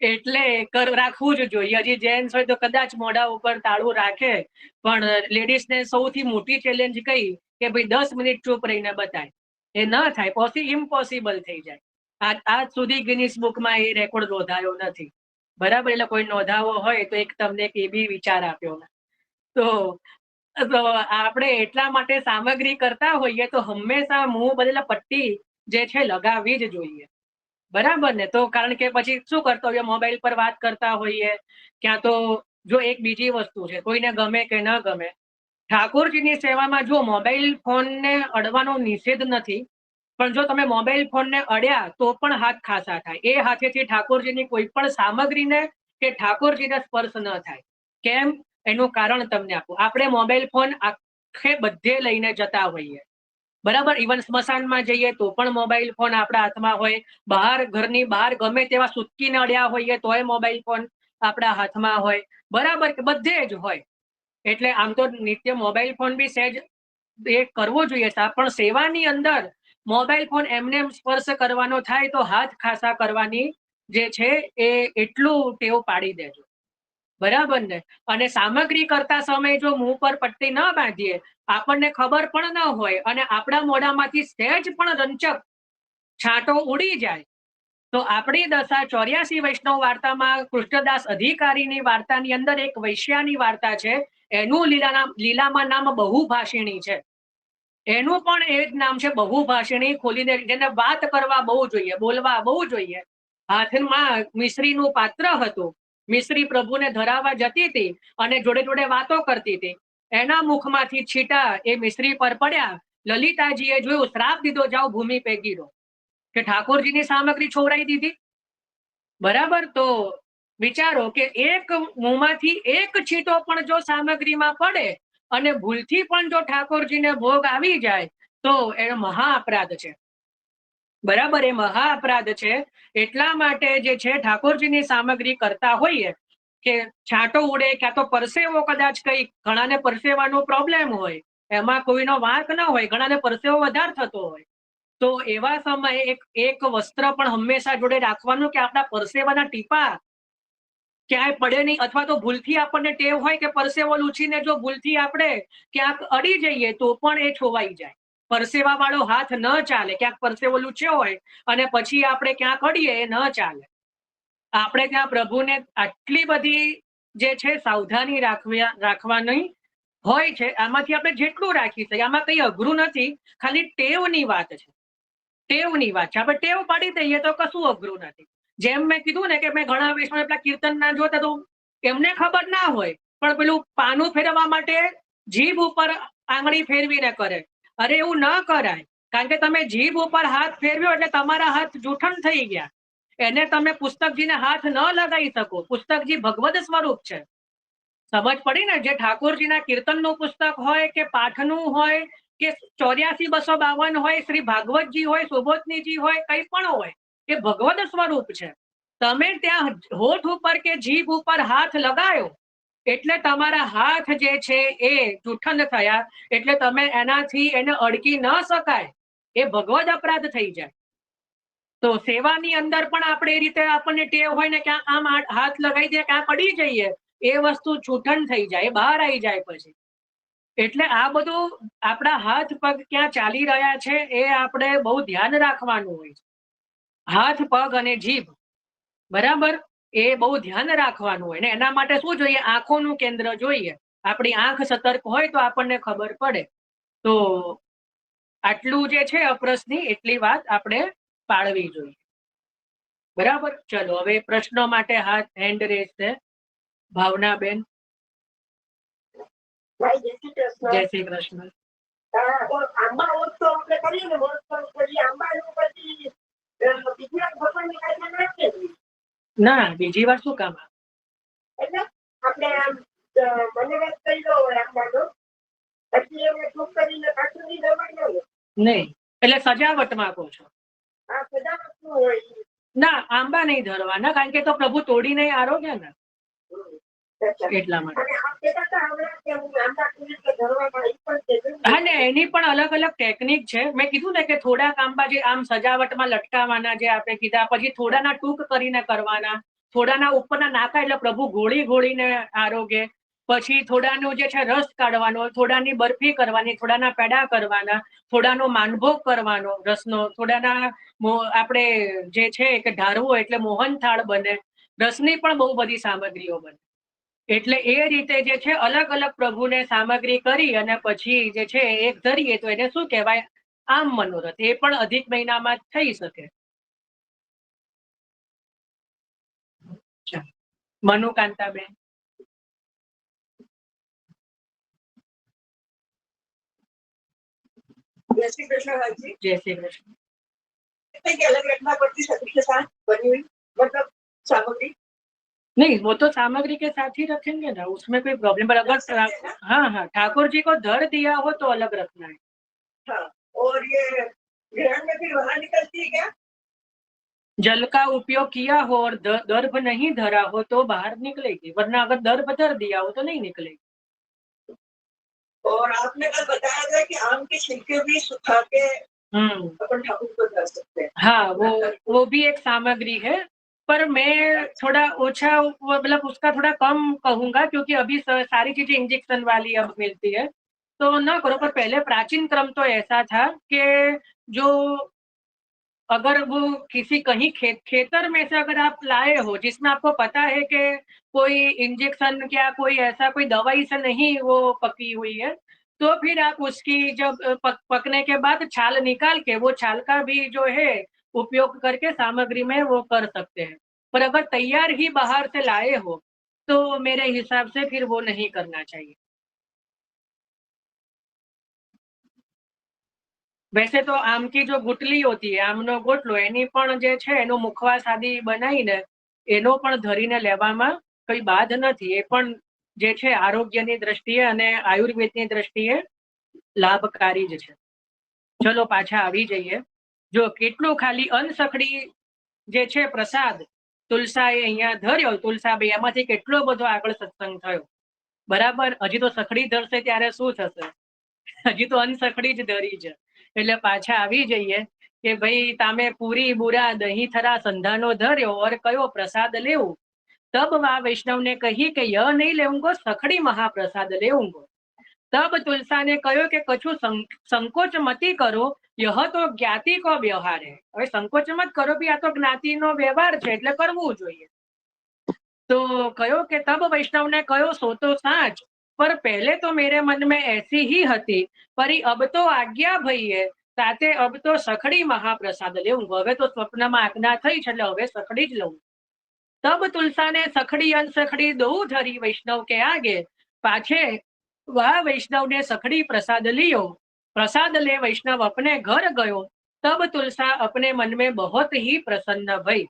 એટલે રાખવું જ જોઈએ. હજી જેન્ટ્સ હોય તો કદાચ મોઢા ઉપર તાળું રાખે, પણ લેડીઝને સૌથી મોટી ચેલેન્જ કઈ કે ભાઈ 10 મિનિટ ચૂપ રહીને બતાય. એ ન થાય, ઇમ્પોસિબલ થઈ જાય. આજ સુધી ગિનિસ બુકમાં એ રેકોર્ડ નોંધાયો નથી. બરાબર, એટલે કોઈ નોંધાવો હોય તો એક તમને એક એ બી વિચાર આપ્યો. તો આપણે એટલા માટે સામગ્રી કરતા હોઈએ તો હંમેશા મુંહ બદલા પટ્ટી જે છે લગાવવી જ જોઈએ. બરાબર ને? તો કારણ કે પછી શું કરતો હોઈએ, મોબાઈલ પર વાત કરતા હોઈએ, ક્યાં તો જો એક બીજી વસ્તુ છે, કોઈને ગમે કે ન ગમે, ઠાકોરજીની સેવામાં જો મોબાઈલ ફોનને અડવાનો નિષેધ નથી, પણ જો તમે મોબાઈલ ફોનને અડ્યા તો પણ હાથ ખાસા થાય. એ હાથેથી ઠાકોરજીની કોઈ પણ સામગ્રીને કે ઠાકોરજીને સ્પર્શ ન થાય. કેમ? એનું કારણ તમને આપું. આપણે મોબાઈલ ફોન આખે બધે લઈને જતા હોઈએ, બરાબર. ઇવન સ્મશાનમાં જઈએ તો પણ મોબાઈલ ફોન આપણા હાથમાં હોય, બહાર ઘરની બહાર ગમે તેવા સુટકીને અડ્યા હોઈએ તોય મોબાઈલ ફોન આપણા હાથમાં હોય, બરાબર, કે બધે જ હોય. એટલે આમ તો નિત્ય મોબાઈલ ફોન બી સહેજ એ કરવો જોઈએ, પણ સેવાની અંદર મોબાઈલ ફોન એમને સ્પર્શ કરવાનો થાય તો હાથ ખાસા કરવાની જે છે એ એટલું ટેવ પાડી દેજો. બરાબર ને? અને સામગ્રી કરતા સમયે જો મુંહ પર પટ્ટી ન બાંધીએ, આપણને ખબર પણ ન હોય અને આપણા મોઢામાંથી સહેજ પણ રંચક છાંટો ઉડી જાય તો આપણી દશા 84 વૈષ્ણવ વાર્તામાં કૃષ્ણદાસ અધિકારીની વાર્તાની અંદર એક વૈશ્યાની વાર્તા છે. એનું લીલામાં નામ બહુભાષિણી છે. એનું પણ એ જ નામ છે, બહુભાષિણી. ખોલીને જેને વાત કરવા બહુ જોઈએ, બોલવા બહુ જોઈએ. હાથમાં મિશ્રીનું પાત્ર હતું. મિશ્રી પ્રભુને ધરાવવા જતી હતી અને જોડે જોડે વાતો કરતી હતી. એના મુખમાંથી છીટા એ મિશ્રી પર પડ્યા. લલિતાજીએ જોયું, શ્રાપ દીધો, જાઓ ભૂમિ પે ગીરો, કે ઠાકોરજીની સામગ્રી છોવરાઈ દીધી. બરાબર. તો વિચારો કે એક મોંમાંથી એક છીટો પણ જો સામગ્રીમાં પડે અને ભૂલથી પણ જો ઠાકોરજીને ભોગ આવી જાય તો એ મહા અપરાધ છે. બરાબર, એ મહા અપરાધ છે. એટલા માટે જે છે ઠાકોરજીની સામગ્રી કરતા હોઈએ કે છાંટો ઉડે, ક્યાં તો પરસેવો, કદાચ કઈ ઘણાને પરસેવાનો પ્રોબ્લેમ હોય, એમાં કોઈનો વાંક ન હોય, ઘણાને પરસેવો વધારે થતો હોય, તો એવા સમયે એક વસ્ત્ર પણ હંમેશા જોડે રાખવાનું કે આપણા પરસેવાના ટીપા ક્યાંય પડે નહીં. અથવા તો ભૂલથી આપણને ટેવ હોય કે પરસેવો લૂછીને જો ભૂલથી આપણે ક્યાંક અડી જઈએ તો પણ એ છોવાઈ જાય. પરસેવા વાળો હાથ ન ચાલે. ક્યાંક પરસેવો લૂછ્યો હોય અને પછી આપણે ક્યાંક અડીએ, એ ન ચાલે. આપણે ત્યાં પ્રભુને આટલી બધી જે છે સાવધાની રાખવાની હોય છે. આમાંથી આપણે જેટલું રાખી શકીએ, આમાં કઈ અઘરું નથી, ખાલી ટેવની વાત છે. ટેવની વાત છે. આપણે ટેવ પાડી દઈએ તો કશું અઘરું નથી. જેમ મેં કીધું ને કે મેં ઘણા વૈષ્ણવ પેલા કીર્તન ના જોતા તો એમને ખબર ના હોય, પણ પેલું પાનું ફેરવવા માટે જીભ ઉપર આંગળી ફેરવીને કરે. અરે એવું ન કરાય, કારણ કે તમે જીભ ઉપર હાથ ફેરવ્યો એટલે તમારા હાથ જૂઠણ થઈ ગયા. એને તમે પુસ્તકજીને હાથ ન લગાવી શકો. પુસ્તકજી ભગવદ સ્વરૂપ છે. સમજ પડી ને? જે ઠાકોરજીના કીર્તનનું પુસ્તક હોય કે પાઠનું હોય કે 84-252 હોય, શ્રી ભાગવતજી હોય, સુબોધનીજી હોય, કઈ પણ હોય, એ ભગવદ સ્વરૂપ છે. તમે ત્યાં હોઠ ઉપર કે જીભ ઉપર હાથ લગાયો એટલે તમારા હાથ જે છે એ જૂઠન થયા, એટલે તમે એનાથી એને અડકી ન શકાય. એ ભગવદ અપરાધ થઈ જાય. તો સેવાની અંદર પણ આપણે એ રીતે આપણને ટેવ હોય ને ક્યાં આમ હાથ લગાવી દે, ક્યાં પડી જઈએ, એ વસ્તુ છૂટણ થઈ જાય, બહાર આવી જાય પછી. એટલે આ બધું આપણા હાથ પગ ક્યાં ચાલી રહ્યા છે એ આપણે બહુ ધ્યાન રાખવાનું હોય છે. હાથ પગ અને જીભ, બરાબર, એ બહુ ધ્યાન રાખવાનું હોય ને. એના માટે શું જોઈએ? આંખોનું કેન્દ્ર જોઈએ. આપણી આંખ સતર્ક હોય તો આપણને ખબર પડે. તો આટલું જે છે અપ્રસની એટલી વાત આપણે પાડવી જોઈએ. બરાબર. ચલો હવે પ્રશ્નો માટે હાથ હેન્ડ રેઝ છે. ભાવનાબેન. જય શ્રી કૃષ્ણ. ના, બીજી વાર શું કામ? નહીં, એટલે સજાવટમાં કહો છો? ના, આંબા નહીં ધરવાના, કારણ કે તો પ્રભુ તોડીને આરોગ્ય ને, એટલા માટે. હા ને, એની પણ અલગ અલગ ટેકનિક છે. મેં કીધું ને કે થોડાક આંબા જે આમ સજાવટમાં લટકાવવાના, જે આપણે કીધા, પછી થોડાના ટૂંક કરીને કરવાના, થોડાના ઉપરના નાકા એટલે પ્રભુ ગોળી ગોળીને આરોગે, પછી થોડાનું જે છે રસ કાઢવાનો, થોડાની બરફી કરવાની, થોડાના પેડા કરવાના, થોડાનો માનભોગ કરવાનો રસનો, થોડાના આપણે જે છે કે ઢારવો એટલે મોહન થાળ બને, રસની પણ બહુ બધી સામગ્રીઓ બને. એટલે એ રીતે જે છે અલગ અલગ પ્રભુને સામગ્રી કરી અને પછી જે છે એક ધરીએ તો એને શું કહેવાય, આમ મનોરથ. એ પણ અધિક મહિનામાં થઈ શકે. મનુકાંતાબેન. जय श्री कृष्ण भाई जी। जय श्री कृष्ण। अलग रखना पड़ती सब्जी के साथ बनी हुई मतलब सामग्री? नहीं, वो तो सामग्री के साथ ही रखेंगे ना, उसमें कोई प्रॉब्लम। पर अगर हाँ हाँ ठाकुर जी को धर दिया हो तो अलग रखना है। हाँ, और ये ग्रहण में फिर बाहर निकलती है क्या? जल का उपयोग किया हो और दर्भ नहीं धरा हो तो बाहर निकलेगी, वरना अगर दर्भ धर दिया हो तो नहीं निकलेगी। और आपने कल बताया था कि आम के छिलके भी सुखा के अपन ठाकुर को धर सकते हैं। हाँ, वो भी एक सामग्री है, पर मैं थोड़ा ओछा मतलब उसका थोड़ा कम कहूंगा, क्योंकि अभी सारी चीजें इंजेक्शन वाली अब मिलती है, तो ना करो। पर पहले प्राचीन क्रम तो ऐसा था कि जो अगर वो किसी कहीं खेतर में से अगर आप लाए हो जिसमें आपको पता है कि कोई इंजेक्शन या कोई ऐसा कोई दवाई से नहीं वो पकी हुई है, तो फिर आप उसकी जब पकने के बाद छाल निकाल के वो छाल का भी जो है उपयोग करके सामग्री में वो कर सकते हैं। पर अगर तैयार ही बाहर से लाए हो तो मेरे हिसाब से फिर वो नहीं करना चाहिए। वैसे तो आम की जो गुटली होती है, आमनो गोटलो, एनी पण जे छे एनो मुखवास आदि बनावीने एनो पण धरीने लेवामां कई बाध नथी। ए पण जे छे आरोग्यनी दृष्टिए अने आयुर्वेदनी दृष्टिए लाभकारी ज छे। चलो पाछा आवी जईए। जो કેટલું ખાલી અનસખડી જે છે પ્રસાદ તુલસાએ અહીંયા ધર્યો, તુલસાબેન એમાંથી કેટલો બધો આગળ સત્સંગ થયો, બરાબર? હજી તો સખડી ધરશે ત્યારે શું થશે? હજી તો અનસખડી જ ધરી છે। એટલે પાછા આવી જઈએ કે ભાઈ તામે પૂરી બુરા દહીં થરા સંધાનો ધર્યો और કયો પ્રસાદ લેવું? तब वा वैष्णव ने कही कि यह नहीं लेऊंगो, सखड़ी महाप्रसाद लेऊंगो। तब तुलसा ने कहो कि कछु संकोच मती करो, यह तो ज्ञाति को व्यवहार है। હવે સંકોચ મત કરો, भी આ તો જ્ઞાતિનો વ્યવહાર છે એટલે કરવું જોઈએ। तो कहो कि तब वैष्णव ने कहो सो तो साच, पर पहले तो मेरे मन में ऐसी ही हती, परी अब तो आज्ञा भई है, ताते अब तो सखड़ी महाप्रसाद लेऊं। હવે તો સ્વપ્નમાં આજ્ઞા થઈ છે એટલે હવે સખડી જ લઉં। तब तुलसा ने सखड़ी अनसखड़ी दो धरी वैष्णव के आगे, पाछे वह वैष्णव ने सखड़ी प्रसाद लियो। प्रसाद ले वैष्णव अपने घर गयो। तब तुलसा अपने मन में बहुत ही प्रसन्न भई।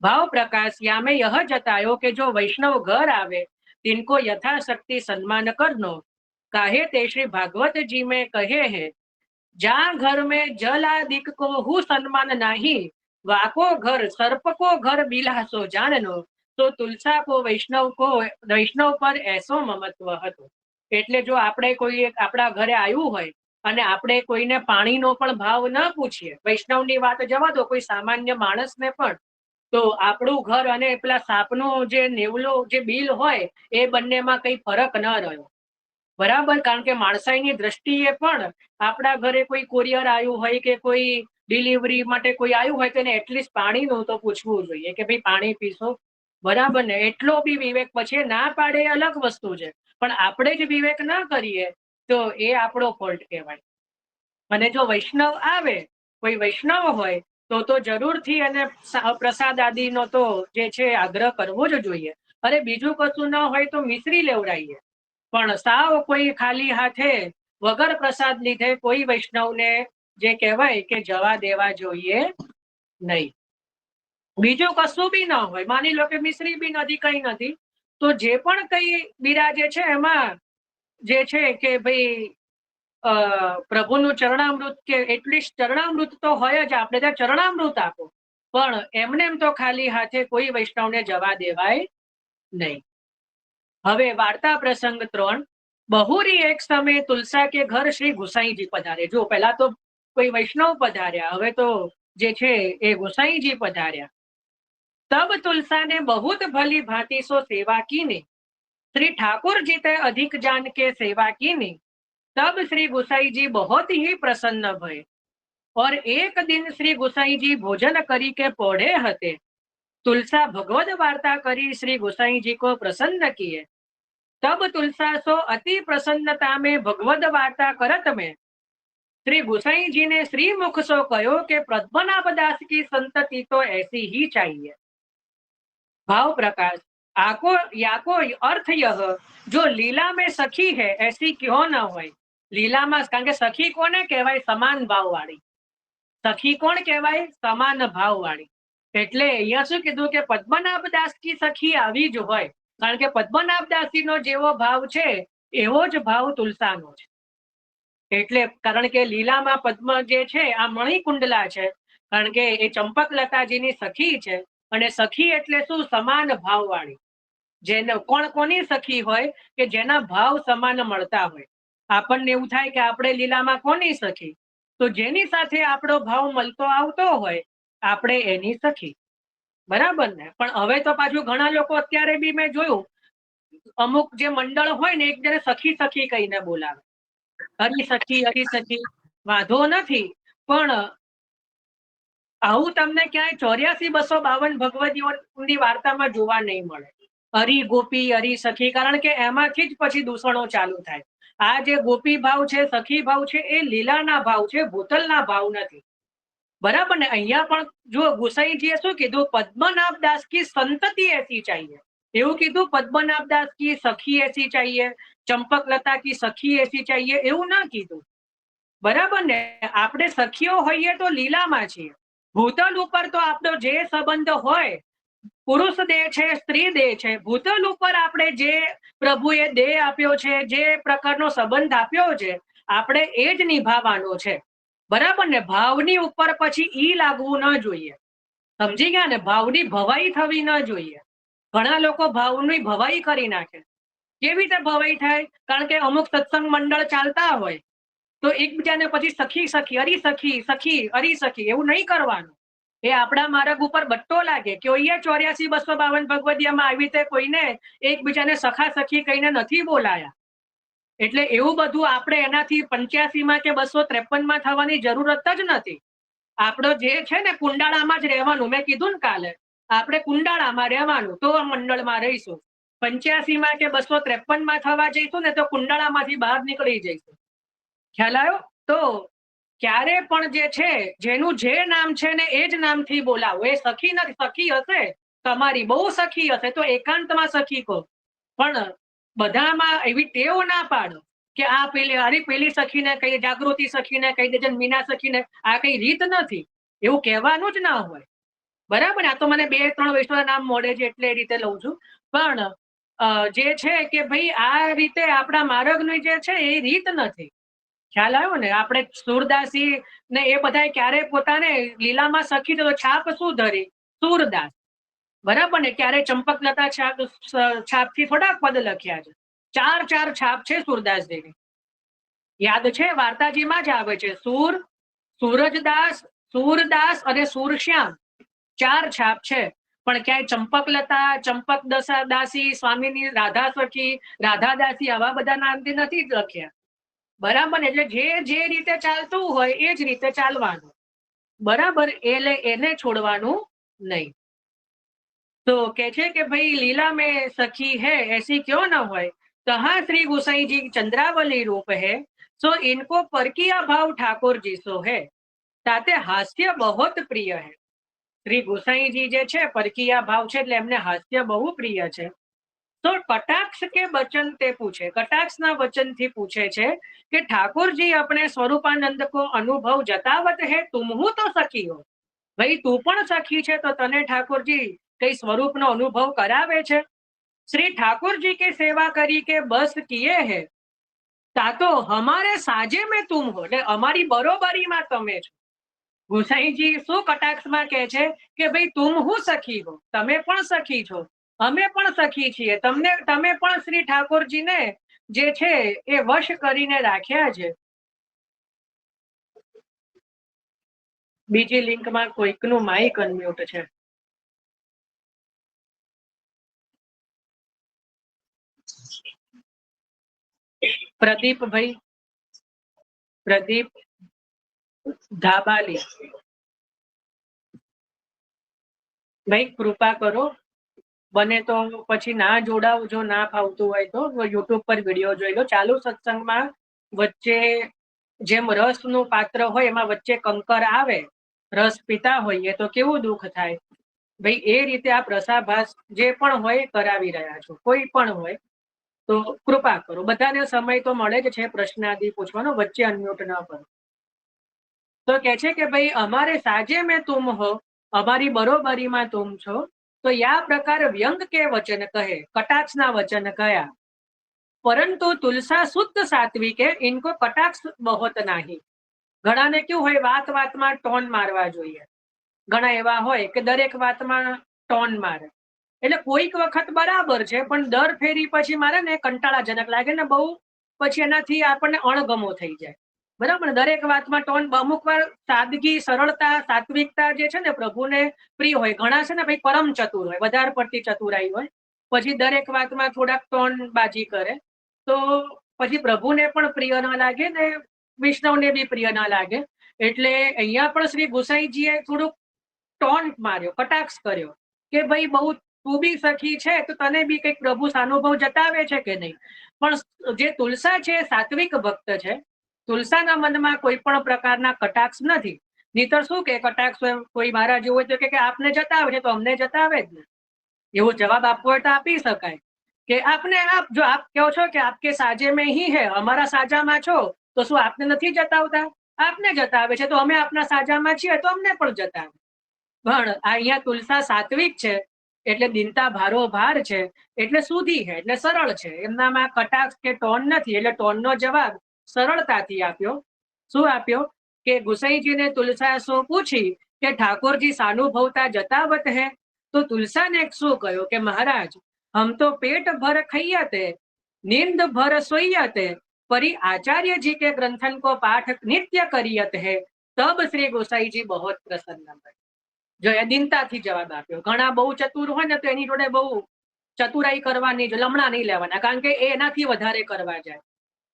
भाव प्रकाश या में यह जतायो कि जो वैष्णव घर आवे तिनको यथाशक्ति सम्मान करनो। काहे ते श्री भागवत जी में कहे है, जहाँ घर में जल आदिक को हु सम्मान नहीं, वाको घर सर्प को घर बिलासो जाननो। तो तुलसा को वैष्णव पर ऐसो ममत्व हतो। એટલે જો આપણે કોઈ આપણા ઘરે આવ્યું હોય અને આપણે કોઈને પાણીનો પણ ભાવ ન પૂછીએ, વૈષ્ણવની વાત જવા દો, કોઈ સામાન્ય માણસને પણ, તો આપણું ઘર અને પેલા સાપનો જે નેવલો જે બિલ હોય એ બંનેમાં કઈ ફરક ન રહ્યો, બરાબર? કારણ કે માણસાઈની દ્રષ્ટિએ પણ આપણા ઘરે કોઈ કોરિયર આવ્યું હોય કે કોઈ ડિલિવરી માટે કોઈ આવ્યું હોય તો એને એટલીસ્ટ પાણીનું તો પૂછવું જોઈએ કે ભાઈ પાણી પીશો, બરાબર ને? એટલો બી વિવેક, પછી ના પાડે એ અલગ વસ્તુ છે, પણ આપણે જ વિવેક ના કરીએ તો એ આપણો ફોલ્ટ કહેવાય। અને જો વૈષ્ણવ આવે, કોઈ વૈષ્ણવ હોય તો જરૂરથી એને પ્રસાદ આદિનો તો જે છે આગ્રહ કરવો જ જોઈએ। અરે બીજું કશું ન હોય તો મિશ્રી લેવડાવીએ, પણ સાવ કોઈ ખાલી હાથે વગર પ્રસાદ લીધે કોઈ વૈષ્ણવને જે કહેવાય કે જવા દેવા જોઈએ નહીં। બીજું કશું બી ન હોય, માની લો કે મિશ્રી બી નથી, કઈ નથી, તો જે પણ કઈ બિરાજે છે એમાં જે છે કે ભાઈ પ્રભુનું ચરણામૃત, કે એટલીસ્ટ ચરણામૃત તો હોય જ, આપણે ત્યાં ચરણામૃત આપો, પણ એમને એમ તો ખાલી હાથે કોઈ વૈષ્ણવને જવા દેવાય નહીં। હવે વાર્તા પ્રસંગ 3। બહુરી એક સમય તુલસા કે ઘર શ્રી ગુસાઈજી પધારે। જો પહેલા તો કોઈ વૈષ્ણવ પધાર્યા, હવે તો જે છે એ ગુસાઈજી પધાર્યા। तब तुलसा ने बहुत भली भांति सो सेवा कीनी। श्री ठाकुर जी ते अधिक जान के सेवा कीनी। तब श्री गुसाई जी बहुत ही प्रसन्न भये और एक दिन श्री गुसाई जी भोजन करी के पौढ़े हते। तुलसा भगवद वार्ता करी श्री गुसाई जी को प्रसन्न किए। तब तुलसा सो अति प्रसन्नता में भगवद वार्ता करत में श्री गुसाई जी ने श्री मुख सो कहो कि पद्मनाभ दास की संतति तो ऐसी ही चाहिए। भाव प्रकाश आको याको अर्थ यह जो लीला में सखी है ऐसी क्यों न हो। लीला में कारण के सखी कोने कहवाय समान भाव वाली। सखी कोण कहवाय समान भाव वाली। એટલે અહીંયા શું કીધું કે પદ્મનાભ દાસ की સખી આવી જ હોય કારણ કે પદ્મનાભ દાસજી નો જેવો ભાવ છે એવો જ ભાવ તુલસાનો છે। એટલે કારણ કે લીલામાં પદ્મ જે છે આ મણિકુંડલા છે કારણ કે એ ચંપકલતાજીની સખી છે અને સખી એટલે શું સમાન ભાવવાળી। જેને કોણ કોની સખી હોય કે જેના ભાવ સમાન મળતા હોય। આપણને એવું થાય કે આપણે લીલામાં કોની સખી તો જેની સાથે આપણો ભાવ મળતો આવતો હોય આપણે એની સખી। બરાબર ને। પણ હવે તો પાછું ઘણા લોકો અત્યારે બી મેં જોયું અમુક જે મંડળ હોય ને એક જણે સખી સખી કહીને બોલાવે હરી સખી વાંધો નથી પણ આવું તમને ક્યાંય 84-252 ભગવદીઓની વાર્તામાં જોવા નહીં મળે। હરી ગોપી હરી સખી કારણ કે એમાંથી જ પછી દૂષણો ચાલુ થાય। આ જે ગોપી ભાવ છે સખી ભાવ છે એ લીલાના ભાવ છે ભૂતલના ભાવ નથી। બરાબર ને। અહીંયા પણ જો ગુસાઈજીએ શું કીધું પદ્મનાભ દાસ की संतति ऐसी चाहिए એવું કીધું। પદ્મનાભ દાસ की सखी ऐसी चाहिए चंपकलता की सखी ऐसी चाहिए એવું ના કીધું। બરાબર ને। આપણે સખીઓ હોઈએ તો લીલામાં છીએ। ભૂતલ ઉપર તો આપણો જે સંબંધ હોય પુરુષ દેહ છે સ્ત્રી દેહ છે ભૂતલ ઉપર આપણે જે પ્રભુએ દેહ આપ્યો છે જે પ્રકારનો સંબંધ આપ્યો છે આપણે એ જ નિભાવવાનો છે। બરાબર ને। ભાવની ઉપર પછી ઈ લાગવું ન જોઈએ। સમજી ગયા ને। ભાવની ભવાઈ થવી ન જોઈએ। ઘણા લોકો ભાવની ભવાઈ કરી નાખે। કેવી રીતે ભવાઈ થાય કારણ કે અમુક સત્સંગ મંડળ ચાલતા હોય તો એકબીજાને પછી સખી સખી અરી સખી સખી અરી સખી એવું નહીં કરવાનું। એ આપણા માર્ગ ઉપર બટ્ટો લાગે કે ઓઈએ 84-252 ભગવદીયામાં આવી રીતે કોઈને એકબીજાને સખા સખી કહીને નથી બોલાયા। એટલે એવું બધું આપણે એનાથી 85માં કે 253માં થવાની જરૂરત જ નથી। આપણો જે છે ને કુંડાળામાં જ રહેવાનું। મેં કીધું ને કાલે આપણે કુંડાળામાં રહેવાનું તો મંડળમાં રહીશું। 85માં કે 253માં થવા જઈશું ને તો કુંડાળામાંથી બહાર નીકળી જઈશું। ખ્યાલ આવ્યો। તો ક્યારે પણ જે છે જેનું જે નામ છે ને એ જ નામથી બોલાવો। એ સખી નથી। સખી હશે તમારી બહુ સખી હશે તો એકાંતમાં સખી કહો પણ બધામાં એવી ટેવ ના પાડો કે આ પેલી અરે પેલી સખીને કહી જાગૃતિ સખીને કહી દેજે મીના સખીને આ કઈ રીત નથી। એવું કહેવાનું જ ના હોય। બરાબર ને। આ તો મને 2-3 વૈષ્ણવના નામ મોડે છે એટલે એ રીતે લઉં છું પણ જે છે કે ભાઈ આ રીતે આપણા માર્ગની જે છે એ રીત નથી। ખ્યાલ આવ્યો ને। આપણે સુરદાસી ને એ બધા ક્યારે પોતાને લીલામાં સખી તો છાપ શું ધરી સુરદાસ। બરાબર ને। ક્યારે ચંપકલતા છાપથી થોડાક પદ લખ્યા છે। 4 છાપ છે સુરદાસજીની। યાદ છે વાર્તાજીમાં જ આવે છે સુર सूरजदास सूरदास અને सूरश्याम 4 છાપ છે પણ ક્યાંય ચંપકલતા ચંપક દાસી સ્વામીની રાધા સખી રાધા દાસી આવા બધા નામથી નથી લખ્યા। બરાબર। એટલે જે જે રીતે ચાલતું હોય એ જ રીતે ચાલવાનું। બરાબર। એટલે એને છોડવાનું નહીં। तो कहे कि भाई लीला में सखी है ऐसी क्यों न हो। कहा श्री गुसाई जी चंद्रावली रूप है सो इनको परकिया भाव ठाकुर जी सो है ताते हास्य बहुत प्रिय है। श्री गुसाई जी जे छे परकिया भाव छे એટલે એમને હાસ્ય બહુ પ્રિય છે। तो कटाक्ष के वचन ते पूछे कटाक्षना वचन थी पूछे छे कि ठाकुर जी अपने स्वरूपानंद को अनुभव जतावत है तुम हूँ तो सखी हो। भाई तू पण सखी छे तो तने ठाकुर जी कई स्वरूप नो अनुभव करावे छे। श्री ठाकुर जी की सेवा करी के बस किए है ता तो हमारे साजे में तुम हो એટલે અમારી બરોબરીમાં તમે છો। ગુસાઈજી શું કટાક્ષમાં કહે છે કે ભાઈ તુમ હું સખી હો તમે પણ સખી છો અમે પણ સખી છીએ। તમે પણ શ્રી ઠાકોરજીને જે છે એ વશ કરીને રાખ્યા છે। બીજી લિંકમાં કોઈકનું માઇક અનમ્યુટ છે। પ્રદીપભાઈ, પ્રદીપ ધાબાલી, ભાઈ કૃપા કરો, બને તો પછી ના જોડાવ, જો ના ફાવતું હોય તો યુટ્યુબ પર વિડીયો જોઈ લો. ચાલુ સત્સંગમાં વચ્ચે જેમ રસનું પાત્ર હોય એમાં વચ્ચે કંકર આવે, રસ પીતા હોઈએ તો કેવું દુઃખ થાય. ભાઈ એ રીતે આપ રસાભાસ જે પણ હોય કરાવી રહ્યા છો, કોઈ પણ હોય તો કૃપા કરો. બધાને સમય તો મળે જ છે પ્રશ્ન આદિ પૂછવાનો, વચ્ચે અનમ્યુટ ન કરો. તો કે છે કે ભાઈ અમારે સાજે મેં તુમ હો, અમારી બરોબરીમાં તુમ છો, તો યા પ્રકાર વ્યંગ કે વચન કહે, કટાક્ષના વચન કયા. પરંતુ તુલસા શુદ્ધ સાત્વિકે ઇનકો કટાક્ષ બહોત નહીં. ઘણાને કેવું હોય વાત વાતમાં ટોન મારવા જોઈએ. ઘણા એવા હોય કે દરેક વાતમાં ટોન મારે, એટલે કોઈક વખત બરાબર છે પણ દર ફેરી પછી મારે ને કંટાળાજનક લાગે ને, બહુ પછી એનાથી આપણને અણગમો થઈ જાય. બરાબર, દરેક વાતમાં ટોન. અમુક વાર સાદગી, સરળતા, સાત્વિકતા જે છે ને પ્રભુને પ્રિય હોય. ઘણા છે ને ભાઈ પરમ ચતુર હોય, વધારે પડતી ચતુરાઈ હોય, પછી દરેક વાતમાં થોડાક ટોન બાજી કરે, તો પછી પ્રભુને પણ પ્રિય ના લાગે ને વિષ્ણુને બી પ્રિય ના લાગે. એટલે અહીંયા પણ શ્રી ગુસાઈજીએ થોડુંક ટોન માર્યો, કટાક્ષ કર્યો કે ભાઈ બહુ તું બી સખી છે તો તને બી કંઈક પ્રભુ સાનુભવ જતાવે છે કે નહીં. પણ જે તુલસા છે સાત્વિક ભક્ત છે, તુલસાના મનમાં કોઈ પણ પ્રકારના કટાક્ષ નથી. નહીતર શું કે કટાક્ષ કોઈ મહારાજ જેવું હોય તો કે આપને જતાવે છે તો અમને જતાવે જ ને. એવો જવાબ આપવો હોય તો આપી શકાય કે આપને આપ, જો આપ કહો છો કે આપકે સાજે મેં હી હે, અમારા સાજામાં છો, તો શું આપને નથી જતાવતા? આપને જતાવે છે તો અમે આપના સાજામાં છીએ તો અમને પણ જતાવે. પણ અહીંયા તુલસા સાત્વિક છે એટલે દિનતા ભારો ભાર છે, એટલે સુધી છે, એટલે સરળ છે. એમનામાં કટાક્ષ કે ટોન નથી, એટલે ટોનનો જવાબ સરળતાથી આપ્યો. શું આપ્યો કે ગુસાઈજીને તુલસા સો પૂછી કે ઠાકોરજી સાનુભવતા જતાવત હે. તો તુલસાને શું કહ્યું કે મહારાજ હમ તો પેટ ભર ખૈયતે, નીંદ ભર સોયતે, પરી आचार्य जी के ग्रंथन को पाठ नित्य करियत है, तब श्री गोसाई जी बहुत प्रसन्न है. જો એ દિનતાથી જવાબ આપ્યો. ઘણા બહુ ચતુર હોય ને તો એની જોડે બહુ ચતુરાઈ કરવાની, લમણા નહીં લેવાના, કારણ કે એનાથી વધારે કરવા જાય.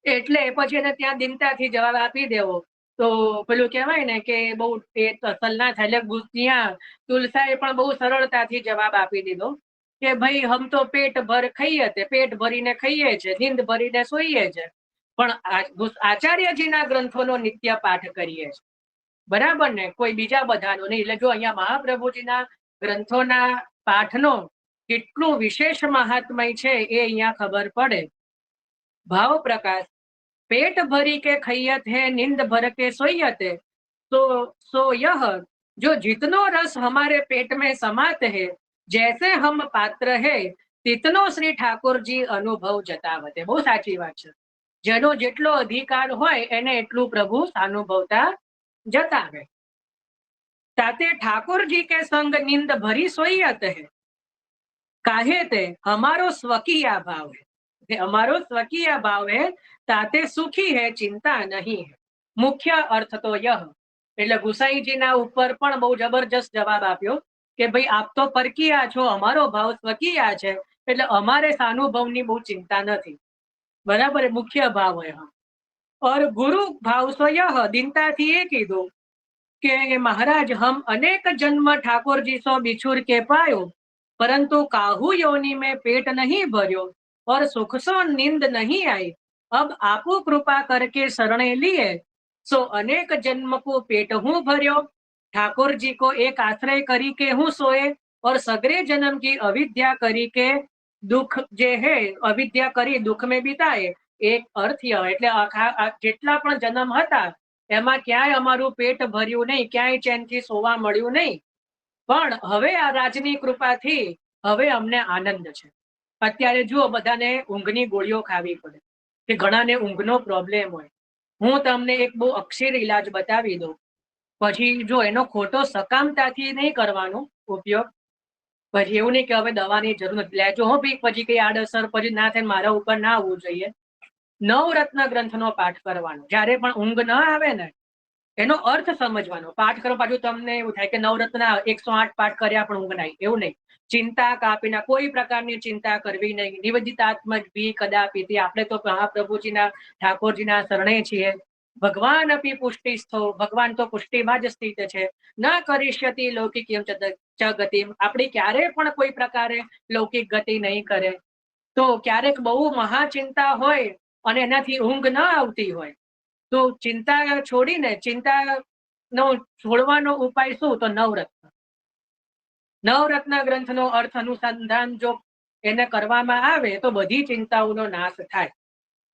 એટલે પછી એને ત્યાં દિનતાથી જવાબ આપી દેવો તો પેલું કહેવાય ને કે બહુ એ તસલ ના થાય. એટલે ત્યાં તુલસાએ પણ બહુ સરળતાથી જવાબ આપી દીધો કે ભાઈ હમ તો પેટ ભર ખાઈએ તે, પેટ ભરીને ખાઈએ છે, નીંદ ભરીને સોઈએ છે, પણ આચાર્યજીના ગ્રંથોનો નિત્ય પાઠ કરીએ છીએ. બરાબર ને, કોઈ બીજા બધાનો નહીં. એટલે જો અહીંયા મહાપ્રભુજીના ગ્રંથોના પાઠનો કેટલું વિશેષ મહાત્મય છે એ અહીંયા ખબર પડે. ભાવ પ્રકાશ पेट भरी के खैयत है, नींद भर के सोयत है, तो सो यह जो जितनो रस हमारे पेट में समात है, जैसे हम पात्र है तितनो श्री ठाकुर जी अनुभव जतावत है. બહુ સાચી વાત છે. જેનો જેટલો અધિકાર હોય એને એટલું પ્રભુ સાનુભવતા જતાવે. ताते ठाकुर जी के संग नींद भरी सोयत है, काहे ते हमारो स्वकीय भाव है. हमारो स्वकीय भाव है, ताते सुखी है, चिंता नहीं है. मुख्य अर्थ तो यह. એટલે ગુસાઈજીના ઉપર પણ બહુ જબરજસ્ત જવાબ આપ્યો કે ભાઈ આપ તો પરકીયા છો, અમારો ભાવ સ્વકીયા છે, એટલે અમારે સાનુભવની બહુ ચિંતા નથી. બરાબર, મુખ્ય ભાવ હોય. और गुरु भाव सो यह, દિનતાથી એ કીધું કે महाराज हम अनेक जन्म ठाकुर जी सो बिछुर के पायो, परंतु काहू योनि में पेट नहीं भर्यो और सुख सो नींद नहीं आई. अब आपू कृपा करके शरणे लिए, सो अनेक जन्म को पेट हूँ भर्यो, ठाकुर जी को एक आश्रय करी के हूँ सोए, और सगरे जन्म की अविद्या करी के दुख जे है, अविद्या करी दुख में बिताए. एक अर्थ यह. એટલે જેટલા પણ જન્મ હતા એમાં ક્યાંય અમારું પેટ ભર્યું નહીં, ક્યાંય ચેનથી સોવા મળ્યું નહીં, પણ હવે આ રાજની કૃપાથી હવે અમને આનંદ છે. અત્યારે જુઓ બધાને ઊંઘની ગોળીઓ ખાવી પડે કે ઘણાને ઊંઘનો પ્રોબ્લેમ હોય. હું તમને એક બહુ અક્ષર ઇલાજ બતાવી દઉં, પછી જો એનો ખોટો સકામતાથી નહીં કરવાનો ઉપયોગ, પછી એવું નહીં કે હવે દવાની જરૂર નથી, લેજો હો ભી, પછી કઈ આડઅસર પછી ના થાય, મારા ઉપર ના આવવું જોઈએ. નવરત્ન ગ્રંથનો પાઠ કરવાનો. જ્યારે પણ ઊંઘ ન આવે ને એનો અર્થ સમજવાનો. પાઠ કરો પાછું તમને એવું થાય કે નવરત્ન 108 પાઠ કર્યા પણ ઊંઘ નહીં, એવું નહીં. ચિંતા કાપીના, કોઈ પ્રકારની ચિંતા કરવી નહીં. નિવેદિતાત્મક ભી કદાપી. આપણે તો મહાપ્રભુજીના ઠાકોરજીના શરણે છીએ. ભગવાન અપી પુષ્ટિ સ્થો, ભગવાન તો પુષ્ટિમાં જ સ્થિત છે. ન કરીષ્યતિ લૌકિક ગતિ, આપણી ક્યારે પણ કોઈ પ્રકારે લૌકિક ગતિ નહીં કરે. તો ક્યારેક બહુ મહાચિંતા હોય અને એનાથી ઊંઘ ન આવતી હોય તો ચિંતા છોડીને ચિંતાનો છોડવાનો ઉપાય શું? તો નવરત્ન. નવરત્ન ગ્રંથનો અર્થ અનુસંધાન જો એને કરવામાં આવે તો બધી ચિંતાઓનો નાશ થાય.